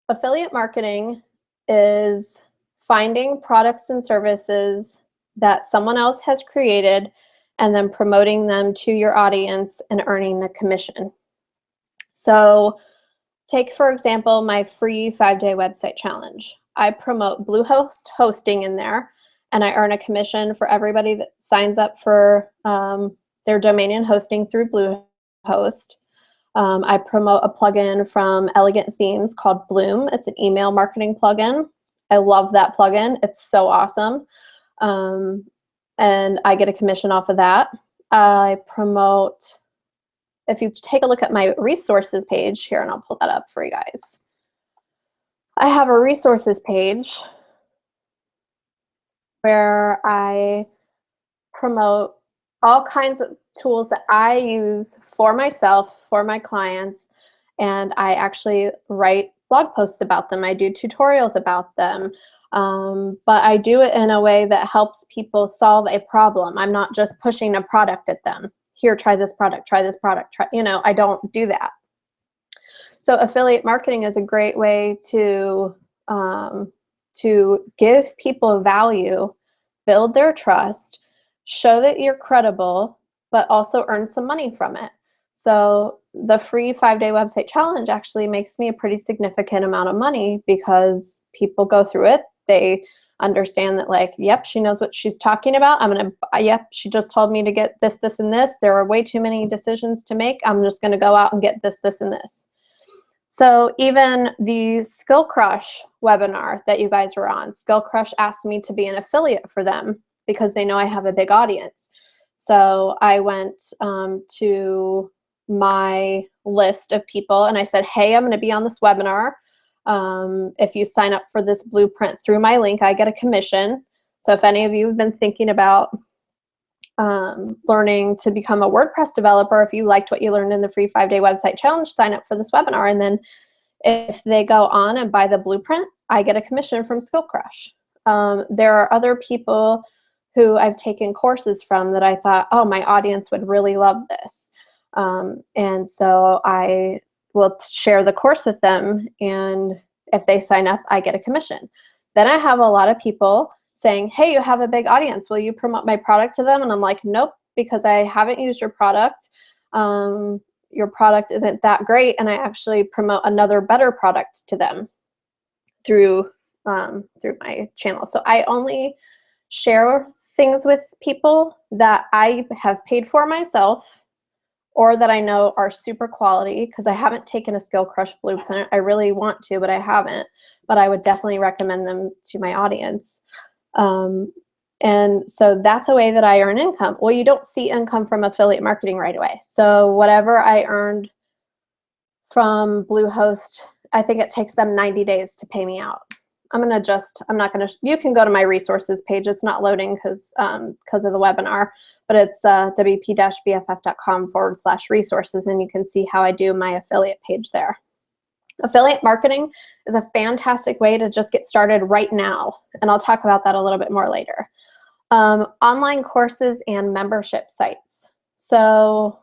affiliate marketing is finding products and services that someone else has created and then promoting them to your audience and earning a commission. So take, for example, my free 5-day website challenge. I promote Bluehost hosting in there, and I earn a commission for everybody that signs up for their domain and hosting through Bluehost. I promote a plugin from Elegant Themes called Bloom. It's an email marketing plugin. I love that plugin. It's so awesome. And I get a commission off of that. I promote, if you take a look at my resources page here, and I'll pull that up for you guys. I have a resources page where I promote all kinds of tools that I use for myself, for my clients, and I actually write blog posts about them. I do tutorials about them, but I do it in a way that helps people solve a problem. I'm not just pushing a product at them. Here, try this product, try this product, I don't do that. So affiliate marketing is a great way to give people value, build their trust, show that you're credible, but also earn some money from it. So the free 5-day website challenge actually makes me a pretty significant amount of money because people go through it. They understand that, like, yep, she knows what she's talking about. Yep, she just told me to get this, this, and this. There are way too many decisions to make. I'm just going to go out and get this, this, and this. So even the Skill Crush webinar that you guys were on, Skill Crush asked me to be an affiliate for them because they know I have a big audience. So I went to my list of people and I said, hey, I'm going to be on this webinar. If you sign up for this blueprint through my link, I get a commission. So if any of you have been thinking about learning to become a WordPress developer, if you liked what you learned in the free 5-day website challenge, sign up for this webinar. And then if they go on and buy the blueprint, I get a commission from Skill Crush. There are other people who I've taken courses from that I thought, oh, my audience would really love this. And so I will share the course with them, and if they sign up, I get a commission. Then I have a lot of people saying, hey, you have a big audience, will you promote my product to them? And I'm like, nope, because I haven't used your product. Your product isn't that great, and I actually promote another better product to them through my channel. So I only share things with people that I have paid for myself or that I know are super quality, because I haven't taken a Skill Crush blueprint. I really want to, but I haven't. But I would definitely recommend them to my audience. And so that's a way that I earn income. Well, you don't see income from affiliate marketing right away. So whatever I earned from Bluehost, I think it takes them 90 days to pay me out. You can go to my resources page. It's not loading because of the webinar, but it's wp-bff.com/resources, and you can see how I do my affiliate page there. Affiliate marketing is a fantastic way to just get started right now, and I'll talk about that a little bit more later. Online courses and membership sites. So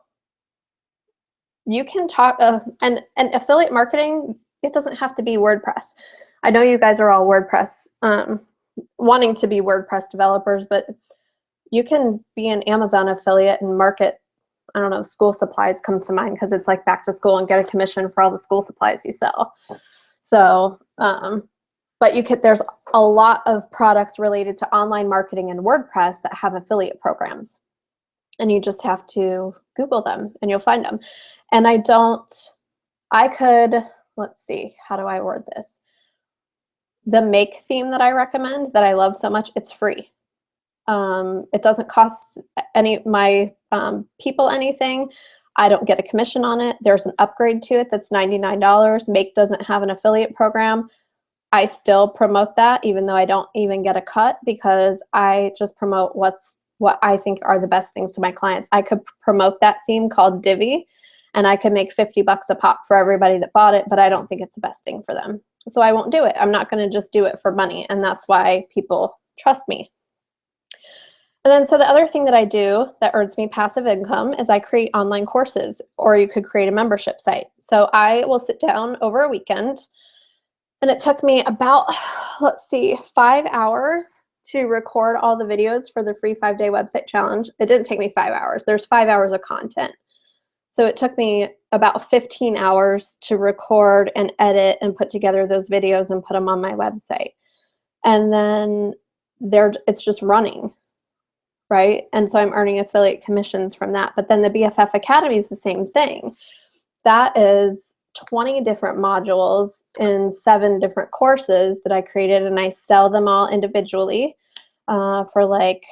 you can talk, and affiliate marketing, it doesn't have to be WordPress. I know you guys are all WordPress, wanting to be WordPress developers, but you can be an Amazon affiliate and market, I don't know, school supplies comes to mind because it's like back to school, and get a commission for all the school supplies you sell. So, but there's a lot of products related to online marketing and WordPress that have affiliate programs. And you just have to Google them and you'll find them. And let's see, how do I word this? The Make theme that I recommend, that I love so much, it's free. It doesn't cost my people anything. I don't get a commission on it. There's an upgrade to it that's $99. Make doesn't have an affiliate program. I still promote that even though I don't even get a cut, because I just promote what I think are the best things to my clients. I could promote that theme called Divi, and I could make $50 a pop for everybody that bought it, but I don't think it's the best thing for them. So I won't do it. I'm not going to just do it for money, and that's why people trust me. And then so the other thing that I do that earns me passive income is I create online courses, or you could create a membership site. So I will sit down over a weekend, and it took me about, 5 hours to record all the videos for the free 5-day website challenge. It didn't take me 5 hours. There's 5 hours of content. So it took me about 15 hours to record and edit and put together those videos and put them on my website. And then it's just running, right? And so I'm earning affiliate commissions from that. But then the BFF Academy is the same thing. That is 20 different modules in 7 different courses that I created, and I sell them all individually for like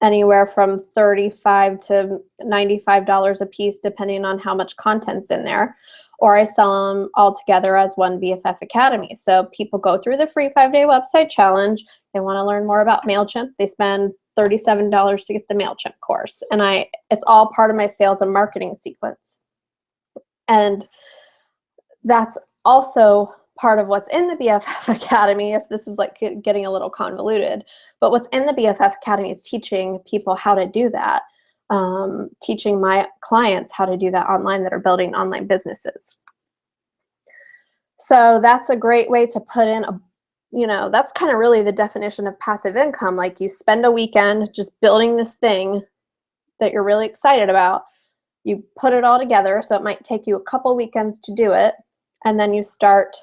anywhere from $35 to $95 a piece, depending on how much content's in there. Or I sell them all together as one BFF Academy. So people go through the free 5-day website challenge. They want to learn more about MailChimp. They spend $37 to get the MailChimp course. And it's all part of my sales and marketing sequence. And that's also part of what's in the BFF Academy, if this is like getting a little convoluted. But what's in the BFF Academy is teaching people how to do that, teaching my clients how to do that online that are building online businesses. So that's a great way to put in that's kind of really the definition of passive income. Like, you spend a weekend just building this thing that you're really excited about. You put it all together, so it might take you a couple weekends to do it, and then you start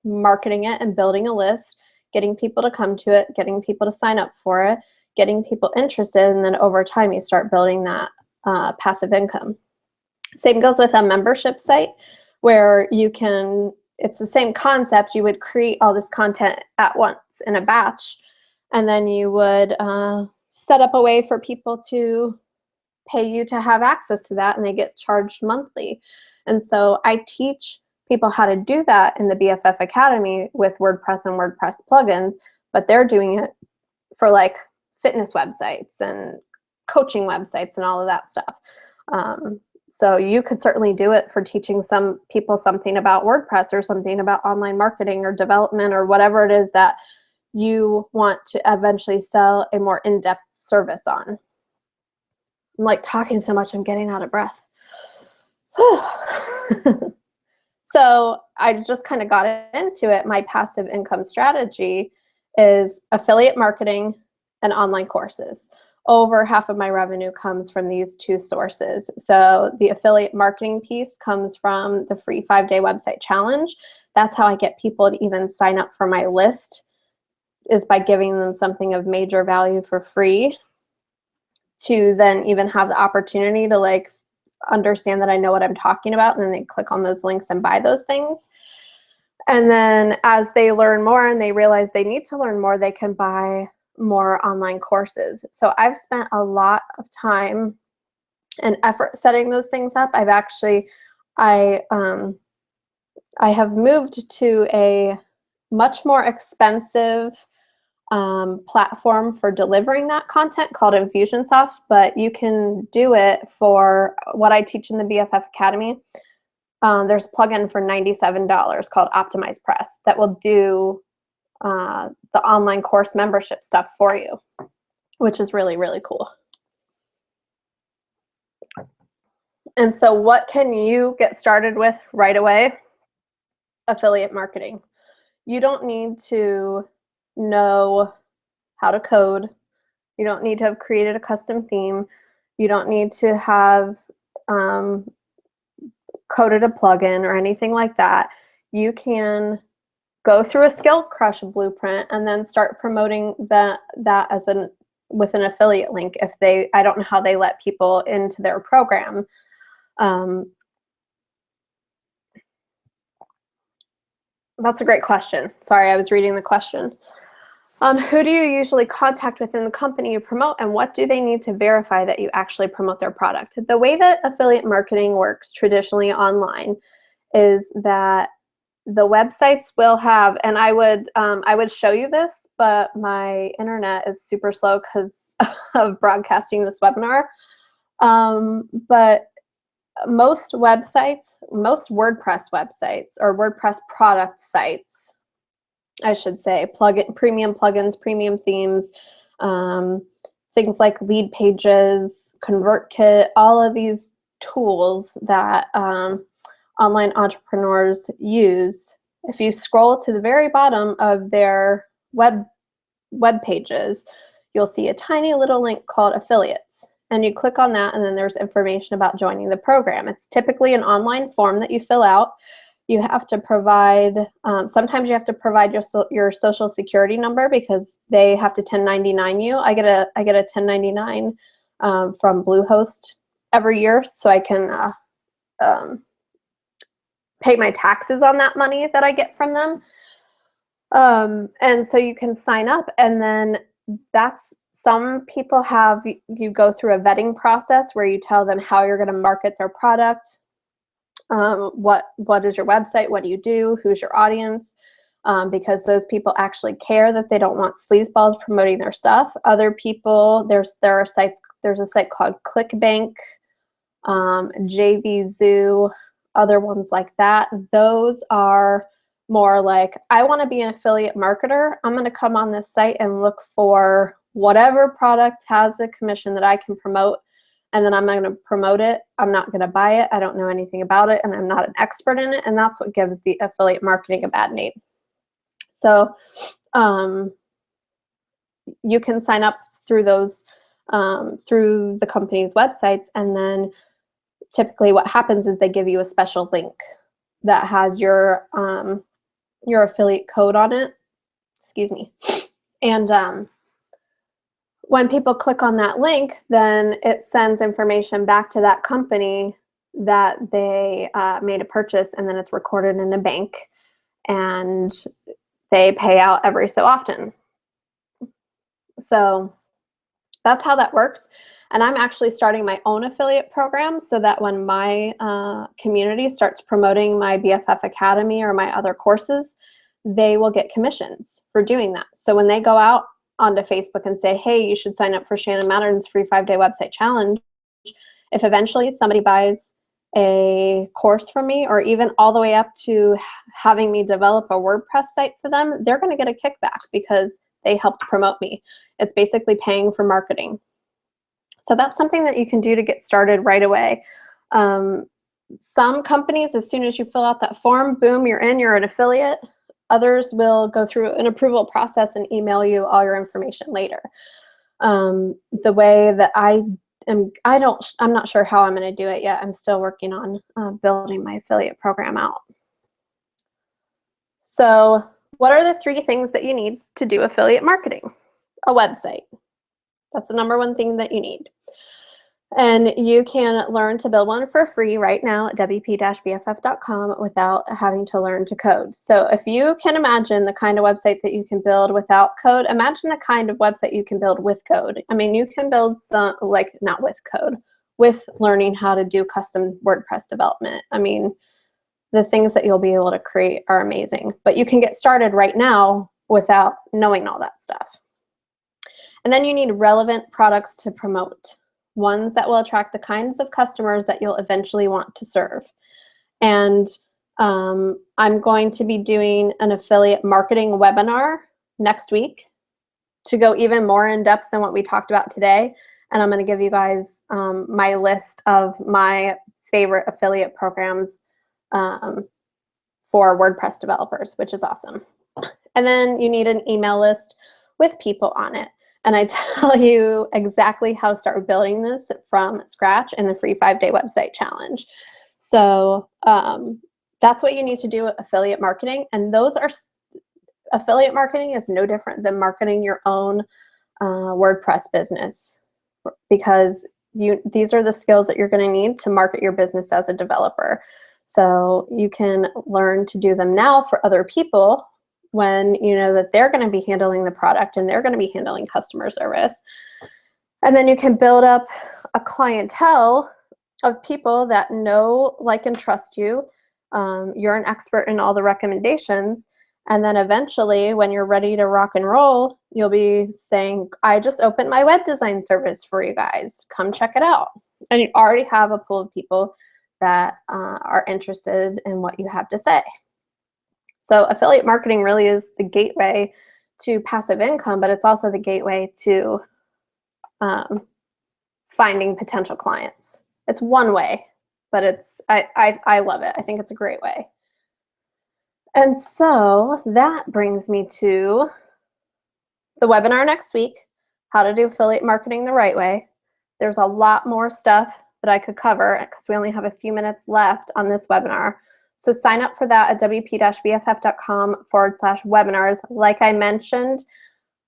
marketing it and building a list, getting people to come to it, getting people to sign up for it, getting people interested, and then over time you start building that passive income. Same goes with a membership site, where it's the same concept. You would create all this content at once in a batch, and then you would set up a way for people to pay you to have access to that, and they get charged monthly. And so I teach people how to do that in the BFF Academy with WordPress and WordPress plugins, but they're doing it for like fitness websites and coaching websites and all of that stuff. So you could certainly do it for teaching some people something about WordPress or something about online marketing or development or whatever it is that you want to eventually sell a more in-depth service on. I'm like talking so much, I'm getting out of breath. So I just kind of got into it. My passive income strategy is affiliate marketing and online courses. Over half of my revenue comes from these 2 sources. So the affiliate marketing piece comes from the free 5-day website challenge. That's how I get people to even sign up for my list, is by giving them something of major value for free, to then even have the opportunity to like understand that I know what I'm talking about, and then they click on those links and buy those things. And then as they learn more and they realize they need to learn more, they can buy more online courses. So I've spent a lot of time and effort setting those things up. I have moved to a much more expensive platform for delivering that content called Infusionsoft, but you can do it for what I teach in the BFF Academy. There's a plugin for $97 called Optimize Press that will do the online course membership stuff for you, which is really, really cool. And so what can you get started with right away? Affiliate marketing. You don't need to know how to code. You don't need to have created a custom theme. You don't need to have coded a plugin or anything like that. You can go through a skill crush blueprint and then start promoting that as with an affiliate link. If I don't know how they let people into their program. That's a great question. Sorry, I was reading the question. Who do you usually contact within the company you promote, and what do they need to verify that you actually promote their product? The way that affiliate marketing works traditionally online is that the websites will have, and I would show you this, but my internet is super slow because of broadcasting this webinar. But most websites, most WordPress websites, or WordPress product sites, I should say, premium plugins, premium themes, things like lead pages, ConvertKit, all of these tools that online entrepreneurs use. If you scroll to the very bottom of their web pages, you'll see a tiny little link called affiliates. And you click on that, and then there's information about joining the program. It's typically an online form that you fill out. You have to provide, sometimes you have to provide your social security number because they have to 1099 you. I get a 1099 from Bluehost every year, so I can pay my taxes on that money that I get from them. And so you can sign up, and then some people have you go through a vetting process where you tell them how you're going to market their product. What is your website? What do you do? Who's your audience? Because those people actually care, that they don't want sleazeballs promoting their stuff. Other people, there's a site called ClickBank, JVZoo, other ones like that. Those are more like, I want to be an affiliate marketer. I'm going to come on this site and look for whatever product has a commission that I can promote, and then I'm going to promote it. I'm not going to buy it. I don't know anything about it, and I'm not an expert in it, and that's what gives the affiliate marketing a bad name. So you can sign up through those, through the company's websites, and then typically what happens is they give you a special link that has your affiliate code on it. Excuse me. And when people click on that link, then it sends information back to that company that they made a purchase, and then it's recorded in a bank, and they pay out every so often. So that's how that works. And I'm actually starting my own affiliate program so that when my community starts promoting my BFF Academy or my other courses, they will get commissions for doing that. So when they go out onto Facebook and say, hey, you should sign up for Shannon Mattern's free 5-day website challenge, if eventually somebody buys a course from me, or even all the way up to having me develop a WordPress site for them, they're going to get a kickback because they helped promote me. It's basically paying for marketing. So that's something that you can do to get started right away. Some companies, as soon as you fill out that form, boom, you're in, you're an affiliate. Others will go through an approval process and email you all your information later. The way that I'm not sure how I'm going to do it yet. I'm still working on building my affiliate program out. So what are the 3 things that you need to do affiliate marketing? A website. That's the #1 thing that you need. And you can learn to build one for free right now at wp-bff.com without having to learn to code. So if you can imagine the kind of website that you can build without code, imagine the kind of website you can build with code. I mean, you can build some, like, not with code, with learning how to do custom WordPress development. I mean, the things that you'll be able to create are amazing. But you can get started right now without knowing all that stuff. And then you need relevant products to promote. Ones that will attract the kinds of customers that you'll eventually want to serve. And I'm going to be doing an affiliate marketing webinar next week to go even more in depth than what we talked about today. And I'm going to give you guys my list of my favorite affiliate programs for WordPress developers, which is awesome. And then you need an email list with people on it. And I tell you exactly how to start building this from scratch in the free 5-day website challenge. So that's what you need to do with affiliate marketing. And affiliate marketing is no different than marketing your own WordPress business, because these are the skills that you're going to need to market your business as a developer. So you can learn to do them now for other people when you know that they're going to be handling the product and they're going to be handling customer service. And then you can build up a clientele of people that know, like, and trust you. You're an expert in all the recommendations. And then eventually, when you're ready to rock and roll, you'll be saying, I just opened my web design service for you guys. Come check it out. And you already have a pool of people that are interested in what you have to say. So affiliate marketing really is the gateway to passive income, but it's also the gateway to finding potential clients. It's one way, but I love it. I think it's a great way. And so that brings me to the webinar next week, how to do affiliate marketing the right way. There's a lot more stuff that I could cover because we only have a few minutes left on this webinar. So sign up for that at wp-bff.com/webinars. Like I mentioned,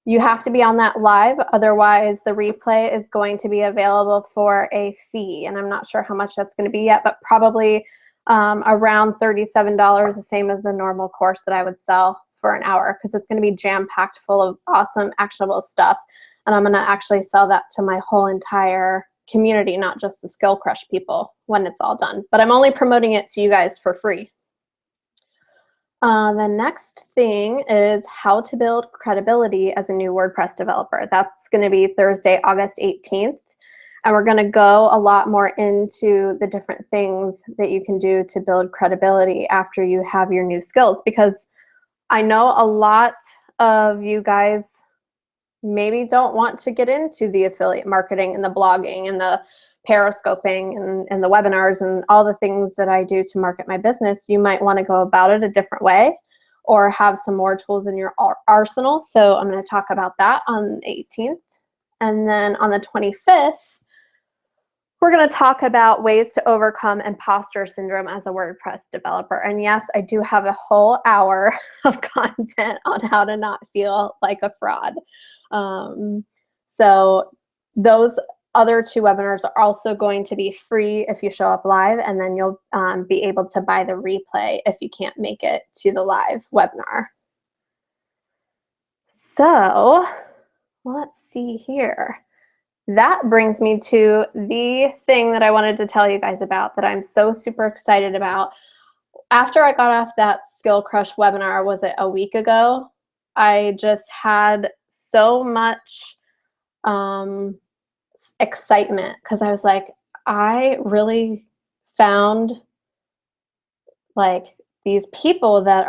you have to be on that live. Otherwise, the replay is going to be available for a fee. And I'm not sure how much that's going to be yet, but probably around $37, the same as a normal course that I would sell for an hour, because it's going to be jam-packed full of awesome, actionable stuff. And I'm going to actually sell that to my whole entire community, not just the Skill Crush people when it's all done. But I'm only promoting it to you guys for free. The next thing is how to build credibility as a new WordPress developer. That's going to be Thursday, August 18th. And we're going to go a lot more into the different things that you can do to build credibility after you have your new skills, because I know a lot of you guys maybe don't want to get into the affiliate marketing and the blogging and the periscoping and the webinars and all the things that I do to market my business. You might want to go about it a different way or have some more tools in your arsenal. So I'm going to talk about that on the 18th. And then on the 25th, we're going to talk about ways to overcome imposter syndrome as a WordPress developer. And yes, I do have a whole hour of content on how to not feel like a fraud. So those other two webinars are also going to be free if you show up live, and then you'll be able to buy the replay if you can't make it to the live webinar. So let's see here. That brings me to the thing that I wanted to tell you guys about that I'm so super excited about. After I got off that Skill Crush webinar, was it a week ago? I just had so much excitement because I was like, I really found like these people that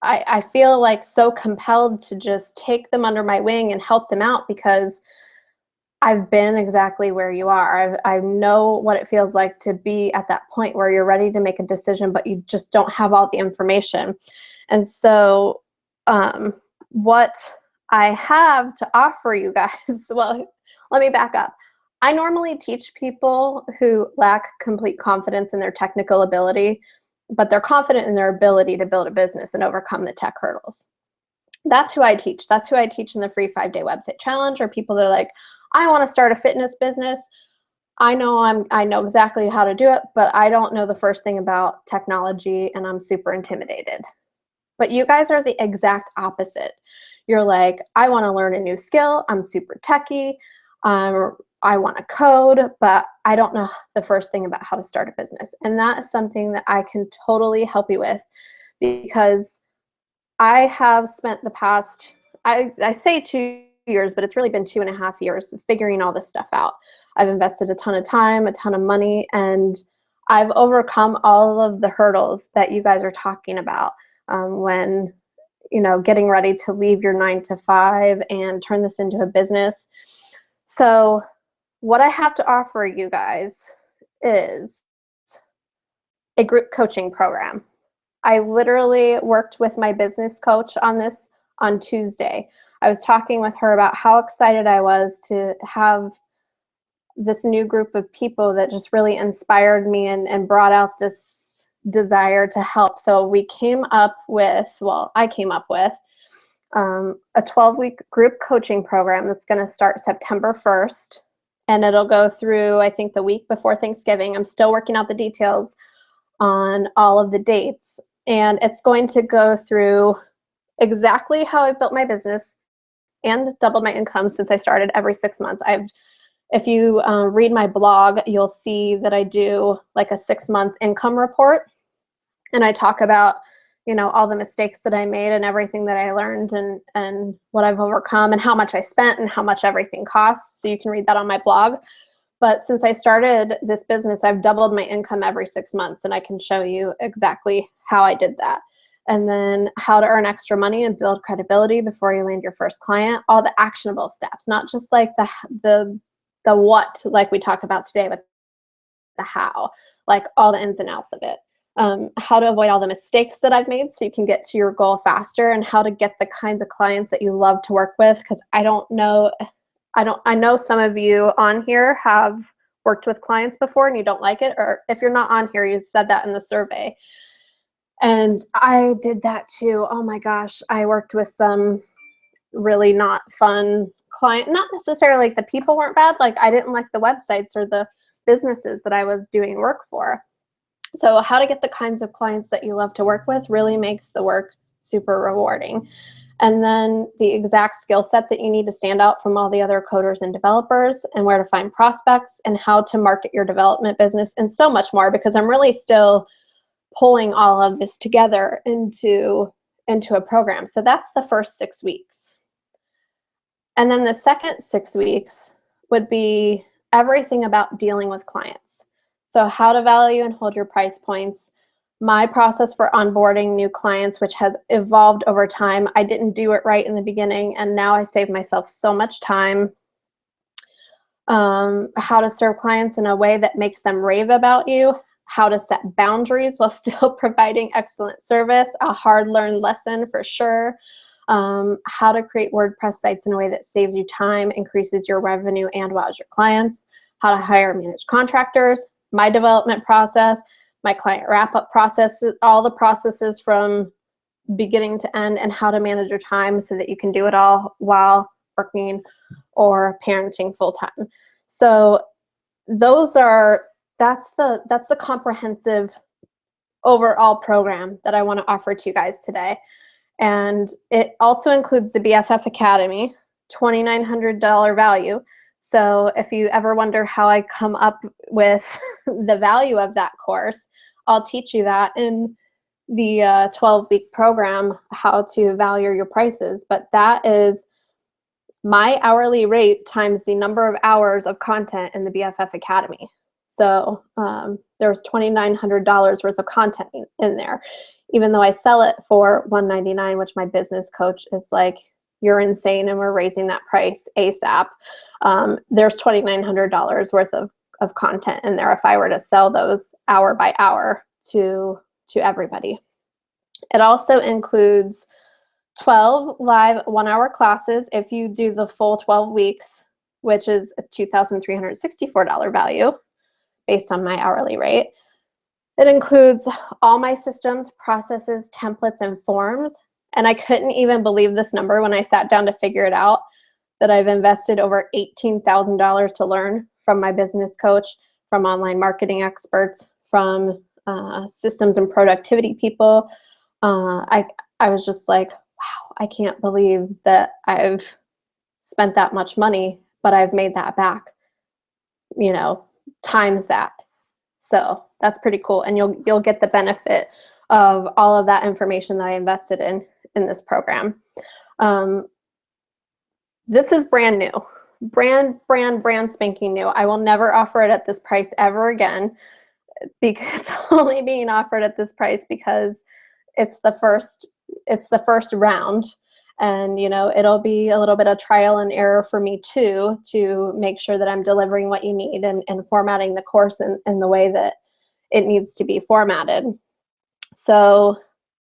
I feel like so compelled to just take them under my wing and help them out, because I've been exactly where you are. I know what it feels like to be at that point where you're ready to make a decision, but you just don't have all the information. And so what I have to offer you guys, well, let me back up. I normally teach people who lack complete confidence in their technical ability, but they're confident in their ability to build a business and overcome the tech hurdles. That's who I teach. That's who I teach in the free 5-day website challenge, or people that are like, I want to start a fitness business. I know exactly how to do it, but I don't know the first thing about technology and I'm super intimidated. But you guys are the exact opposite. You're like, I want to learn a new skill. I'm super techie. I want to code, but I don't know the first thing about how to start a business. And that is something that I can totally help you with, because I have spent the past, I say 2 years, but it's really been 2.5 years of figuring all this stuff out. I've invested a ton of time, a ton of money, and I've overcome all of the hurdles that you guys are talking about when, you know, getting ready to leave your 9-to-5 and turn this into a business. So what I have to offer you guys is a group coaching program. I literally worked with my business coach on this on Tuesday. I was talking with her about how excited I was to have this new group of people that just really inspired me and brought out this desire to help. So we came up with, well, I came up with a 12-week group coaching program that's going to start September 1st. And it'll go through, I think, the week before Thanksgiving. I'm still working out the details on all of the dates. And it's going to go through exactly how I've built my business and doubled my income since I started every 6 months. If you read my blog, you'll see that I do like a 6-month income report. And I talk about, all the mistakes that I made and everything that I learned and what I've overcome and how much I spent and how much everything costs. So you can read that on my blog. But since I started this business, I've doubled my income every 6 months, and I can show you exactly how I did that. And then how to earn extra money and build credibility before you land your first client, all the actionable steps, not just like the what, like we talk about today, but the how, like all the ins and outs of it. How to avoid all the mistakes that I've made so you can get to your goal faster, and how to get the kinds of clients that you love to work with. Because I know some of you on here have worked with clients before and you don't like it, or if you're not on here, you said that in the survey. And I did that too. Oh my gosh, I worked with some really not fun client, not necessarily like the people weren't bad, like I didn't like the websites or the businesses that I was doing work for. So how to get the kinds of clients that you love to work with really makes the work super rewarding. And then the exact skill set that you need to stand out from all the other coders and developers, and where to find prospects, and how to market your development business, and so much more, because I'm really still pulling all of this together into a program. So that's the first 6 weeks. And then the second 6 weeks would be everything about dealing with clients. So how to value and hold your price points, my process for onboarding new clients, which has evolved over time. I didn't do it right in the beginning, and now I save myself so much time. How to serve clients in a way that makes them rave about you, how to set boundaries while still providing excellent service, a hard-learned lesson for sure. How to create WordPress sites in a way that saves you time, increases your revenue, and wows your clients. How to hire and manage contractors, my development process, my client wrap-up process, all the processes from beginning to end, and how to manage your time so that you can do it all while working or parenting full-time. So that's the comprehensive overall program that I want to offer to you guys today. And it also includes the BFF Academy, $2,900 value. So if you ever wonder how I come up with the value of that course, I'll teach you that in the 12-week program, how to value your prices. But that is my hourly rate times the number of hours of content in the BFF Academy. So there's $2,900 worth of content in there, even though I sell it for $199, which my business coach is like, you're insane, and we're raising that price ASAP. There's $2,900 worth of content in there if I were to sell those hour by hour to everybody. It also includes 12 live 1-hour classes if you do the full 12 weeks, which is a $2,364 value based on my hourly rate. It includes all my systems, processes, templates, and forms. And I couldn't even believe this number when I sat down to figure it out, that I've invested over $18,000 to learn from my business coach, from online marketing experts, from systems and productivity people. I was just like, wow, I can't believe that I've spent that much money, but I've made that back, times that. So that's pretty cool. And you'll get the benefit of all of that information that I invested in this program. This is brand new, brand spanking new. I will never offer it at this price ever again, because it's only being offered at this price because it's the first round. And, it'll be a little bit of trial and error for me too, to make sure that I'm delivering what you need and formatting the course in the way that it needs to be formatted. So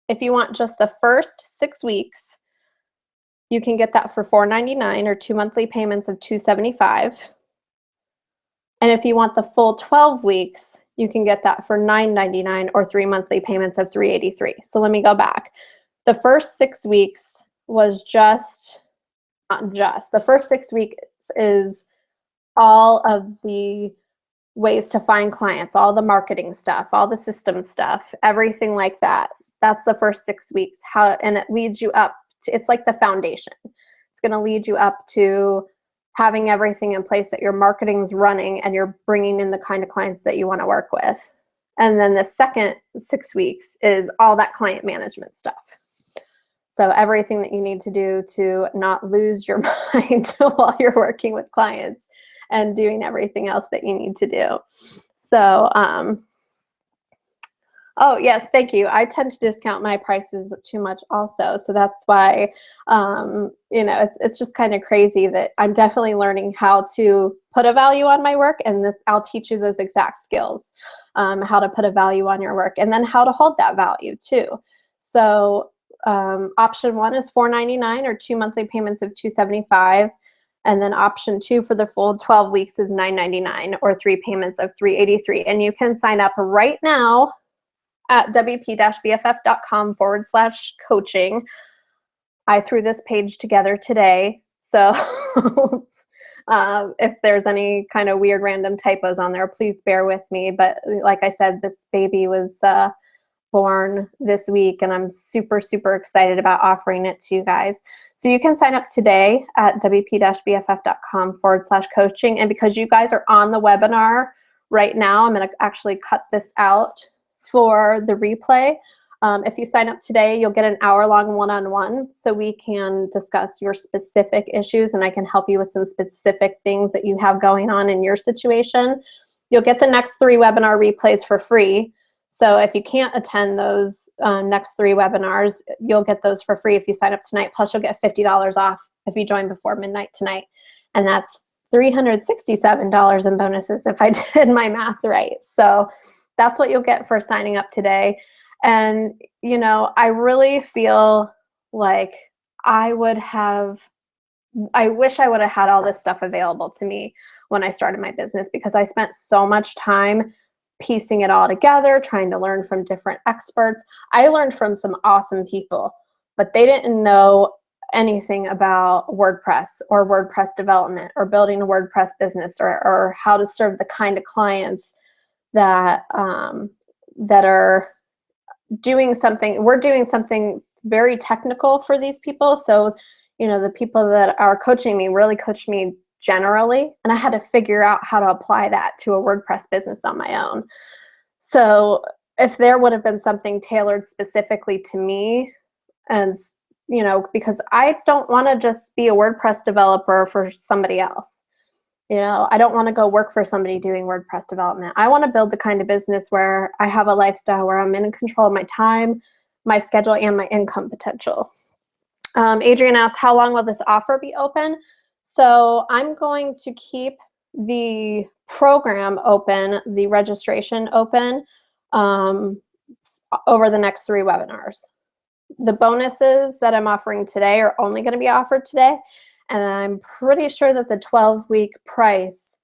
if you want just the first 6 weeks, you can get that for $4.99 or 2 monthly payments of $275. And if you want the full 12 weeks, you can get that for $9.99 or 3 monthly payments of $383. So let me go back. The first 6 weeks was the first 6 weeks is all of the ways to find clients, all the marketing stuff, all the system stuff, everything like that. That's the first 6 weeks. And it leads you up to, it's like the foundation. It's going to lead you up to having everything in place, that your marketing's running and you're bringing in the kind of clients that you want to work with. And then the second 6 weeks is all that client management stuff. So everything that you need to do to not lose your mind while you're working with clients and doing everything else that you need to do. So, oh yes, thank you. I tend to discount my prices too much also. So that's why, it's just kind of crazy that I'm definitely learning how to put a value on my work. And I'll teach you those exact skills, how to put a value on your work, and then how to hold that value too. So option 1 is $4.99 or 2 monthly payments of $275. And then option 2 for the full 12 weeks is $9.99 or 3 payments of $383. And you can sign up right now at wp-bff.com/coaching. I threw this page together today. So if there's any kind of weird random typos on there, please bear with me. But like I said, this baby was born this week, and I'm super, super excited about offering it to you guys. So you can sign up today at wp-bff.com/coaching. And because you guys are on the webinar right now, I'm going to actually cut this out for the replay. If you sign up today, you'll get an hour-long one-on-one, so we can discuss your specific issues and I can help you with some specific things that you have going on in your situation. You'll get the next 3 webinar replays for free. So if you can't attend those next 3 webinars, you'll get those for free if you sign up tonight. Plus, you'll get $50 off if you join before midnight tonight. And that's $367 in bonuses if I did my math right. So that's what you'll get for signing up today. And, I really feel like I wish I would have had all this stuff available to me when I started my business, because I spent so much time piecing it all together, trying to learn from different experts. I learned from some awesome people, but they didn't know anything about WordPress or WordPress development or building a WordPress business or how to serve the kind of clients that that are doing something. We're doing something very technical for these people. So, the people that are coaching me really coach me generally, and I had to figure out how to apply that to a WordPress business on my own. So if there would have been something tailored specifically to me, and because I don't want to just be a WordPress developer for somebody else. I don't want to go work for somebody doing WordPress development. I want to build the kind of business where I have a lifestyle where I'm in control of my time, my schedule, and my income potential. Adrian asked, how long will this offer be open? So I'm going to keep the program open, the registration open, over the next 3 webinars. The bonuses that I'm offering today are only going to be offered today. And I'm pretty sure that the 12-week price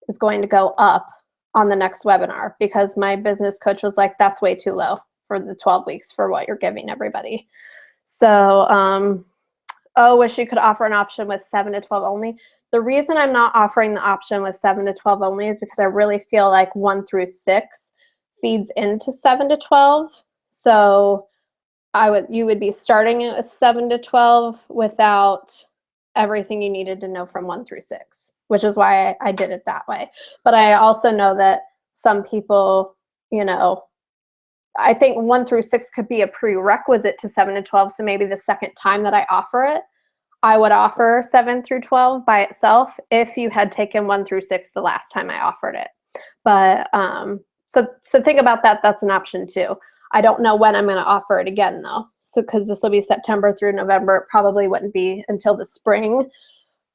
is going to go up on the next webinar, because my business coach was like, that's way too low for the 12 weeks for what you're giving everybody. So, wish you could offer an option with 7 to 12 only. The reason I'm not offering the option with 7 to 12 only is because I really feel like 1 through 6 feeds into 7 to 12. So you would be starting at 7 to 12 without everything you needed to know from 1 through 6, which is why I did it that way. But I also know that some people, I think 1 through 6 could be a prerequisite to 7 to 12. So maybe the second time that I offer it, I would offer 7 through 12 by itself if you had taken 1 through 6 the last time I offered it. But so think about that. That's an option too. I don't know when I'm going to offer it again though. So because this will be September through November, it probably wouldn't be until the spring.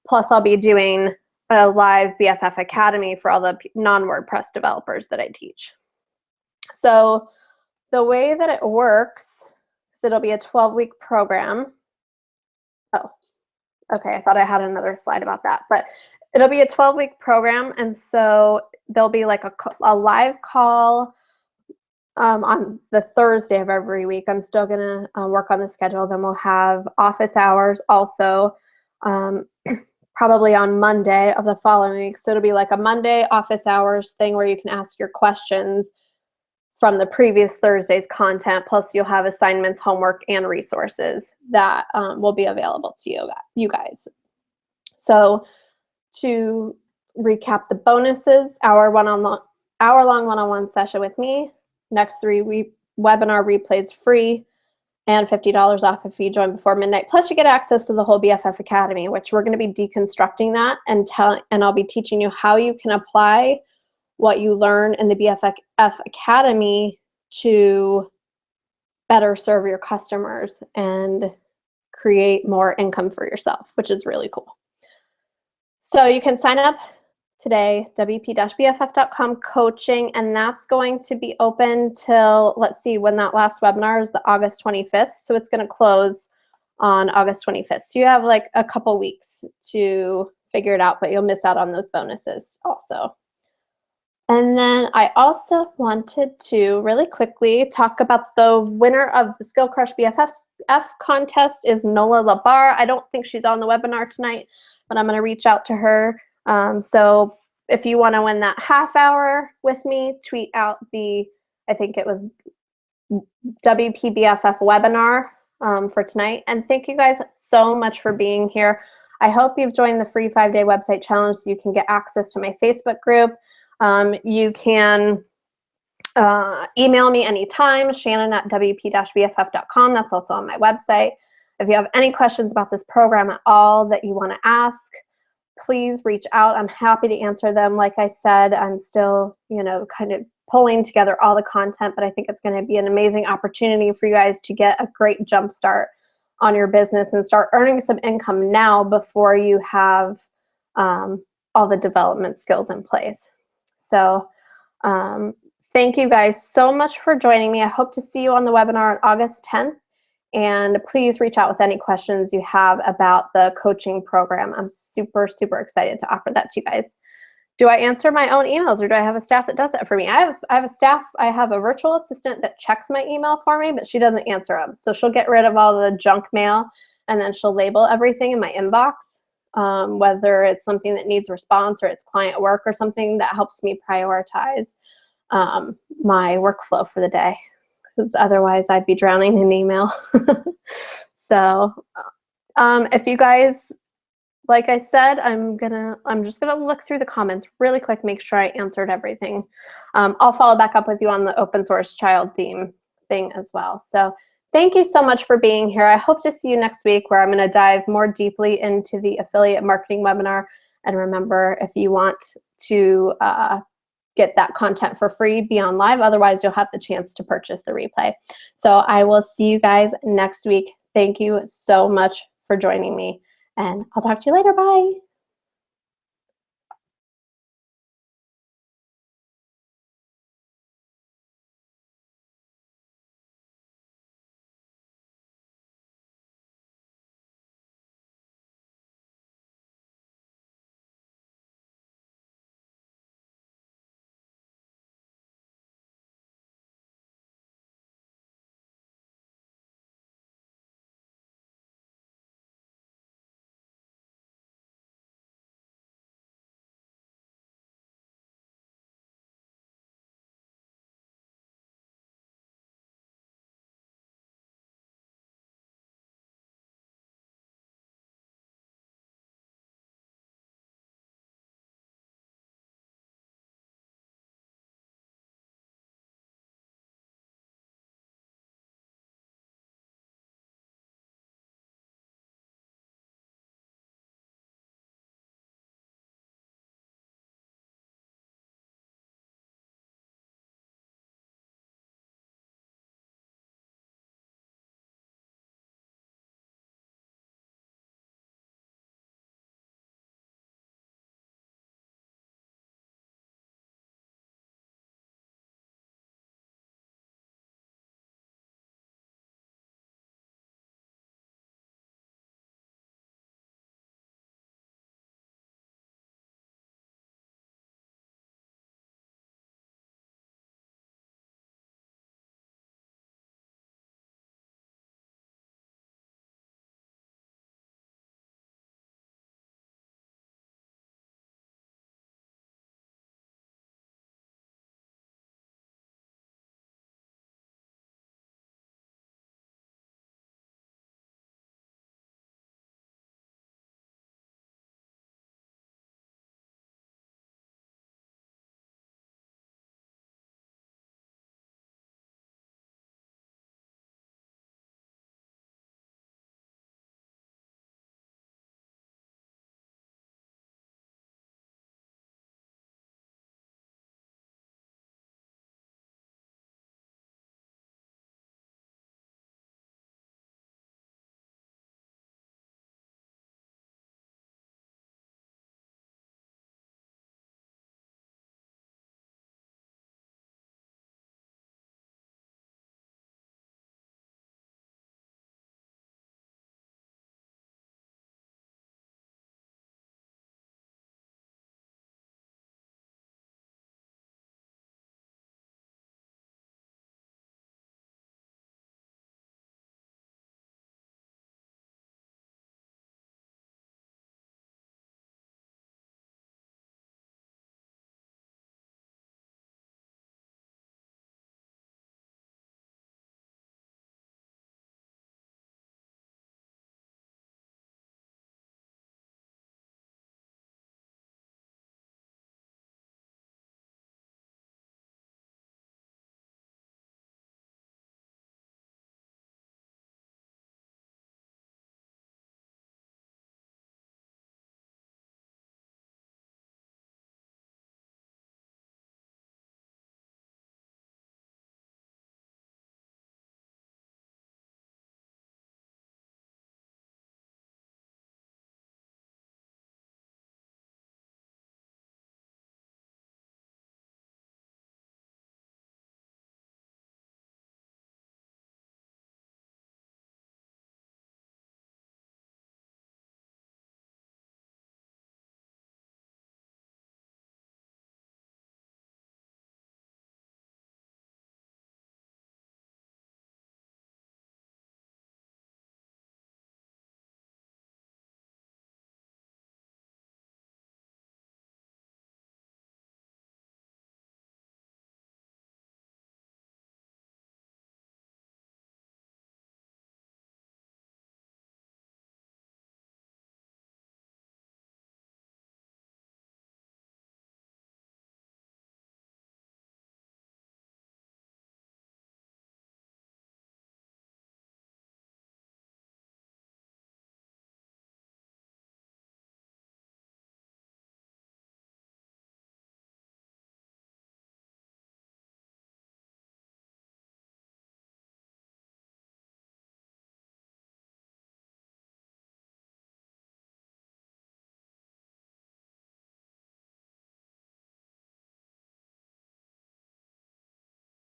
Plus I'll be doing a live BFF Academy for all the non-WordPress developers that I teach. So the way that it works is it'll be a 12-week program. Oh, okay, I thought I had another slide about that, but it'll be a 12-week program, and so there'll be like a live call on the Thursday of every week. I'm still gonna work on the schedule. Then we'll have office hours also, probably on Monday of the following week. So it'll be like a Monday office hours thing where you can ask your questions from the previous Thursday's content, plus you'll have assignments, homework, and resources that will be available to you guys. So to recap the bonuses, hour-long one-on-one session with me, next 3 webinar replays free, and $50 off if you join before midnight. Plus you get access to the whole BFF Academy, which we're going to be deconstructing that and I'll be teaching you how you can apply what you learn in the BFF Academy to better serve your customers and create more income for yourself, which is really cool. So you can sign up today, wp-bff.com coaching, and that's going to be open till, let's see, when that last webinar is, the August 25th. So it's going to close on August 25th. So you have like a couple weeks to figure it out, but you'll miss out on those bonuses also. And then I also wanted to really quickly talk about the winner of the Skill Crush BFF contest is Nola Labar. I don't think she's on the webinar tonight, but I'm going to reach out to her. So if you want to win that half hour with me, tweet out I think it was WPBFF webinar for tonight. And thank you guys so much for being here. I hope you've joined the free 5-day website challenge so you can get access to my Facebook group. You can email me anytime, shannon@wp-bff.com. That's also on my website. If you have any questions about this program at all that you want to ask, please reach out. I'm happy to answer them. Like I said, I'm still, kind of pulling together all the content, but I think it's going to be an amazing opportunity for you guys to get a great jump start on your business and start earning some income now before you have all the development skills in place. So thank you guys so much for joining me. I hope to see you on the webinar on August 10th. And please reach out with any questions you have about the coaching program. I'm super, super excited to offer that to you guys. Do I answer my own emails, or do I have a staff that does that for me? I have a virtual assistant that checks my email for me, but she doesn't answer them. So she'll get rid of all the junk mail, and then she'll label everything in my inbox, whether it's something that needs response or it's client work or something that helps me prioritize my workflow for the day, because otherwise I'd be drowning in email. So if you guys, like I said, I'm just gonna look through the comments really quick, make sure I answered everything. I'll follow back up with you on the open source child theme thing as well. So thank you so much for being here. I hope to see you next week, where I'm gonna dive more deeply into the affiliate marketing webinar. And remember, if you want to get that content for free, be on live. Otherwise, you'll have the chance to purchase the replay. So I will see you guys next week. Thank you so much for joining me, and I'll talk to you later. Bye.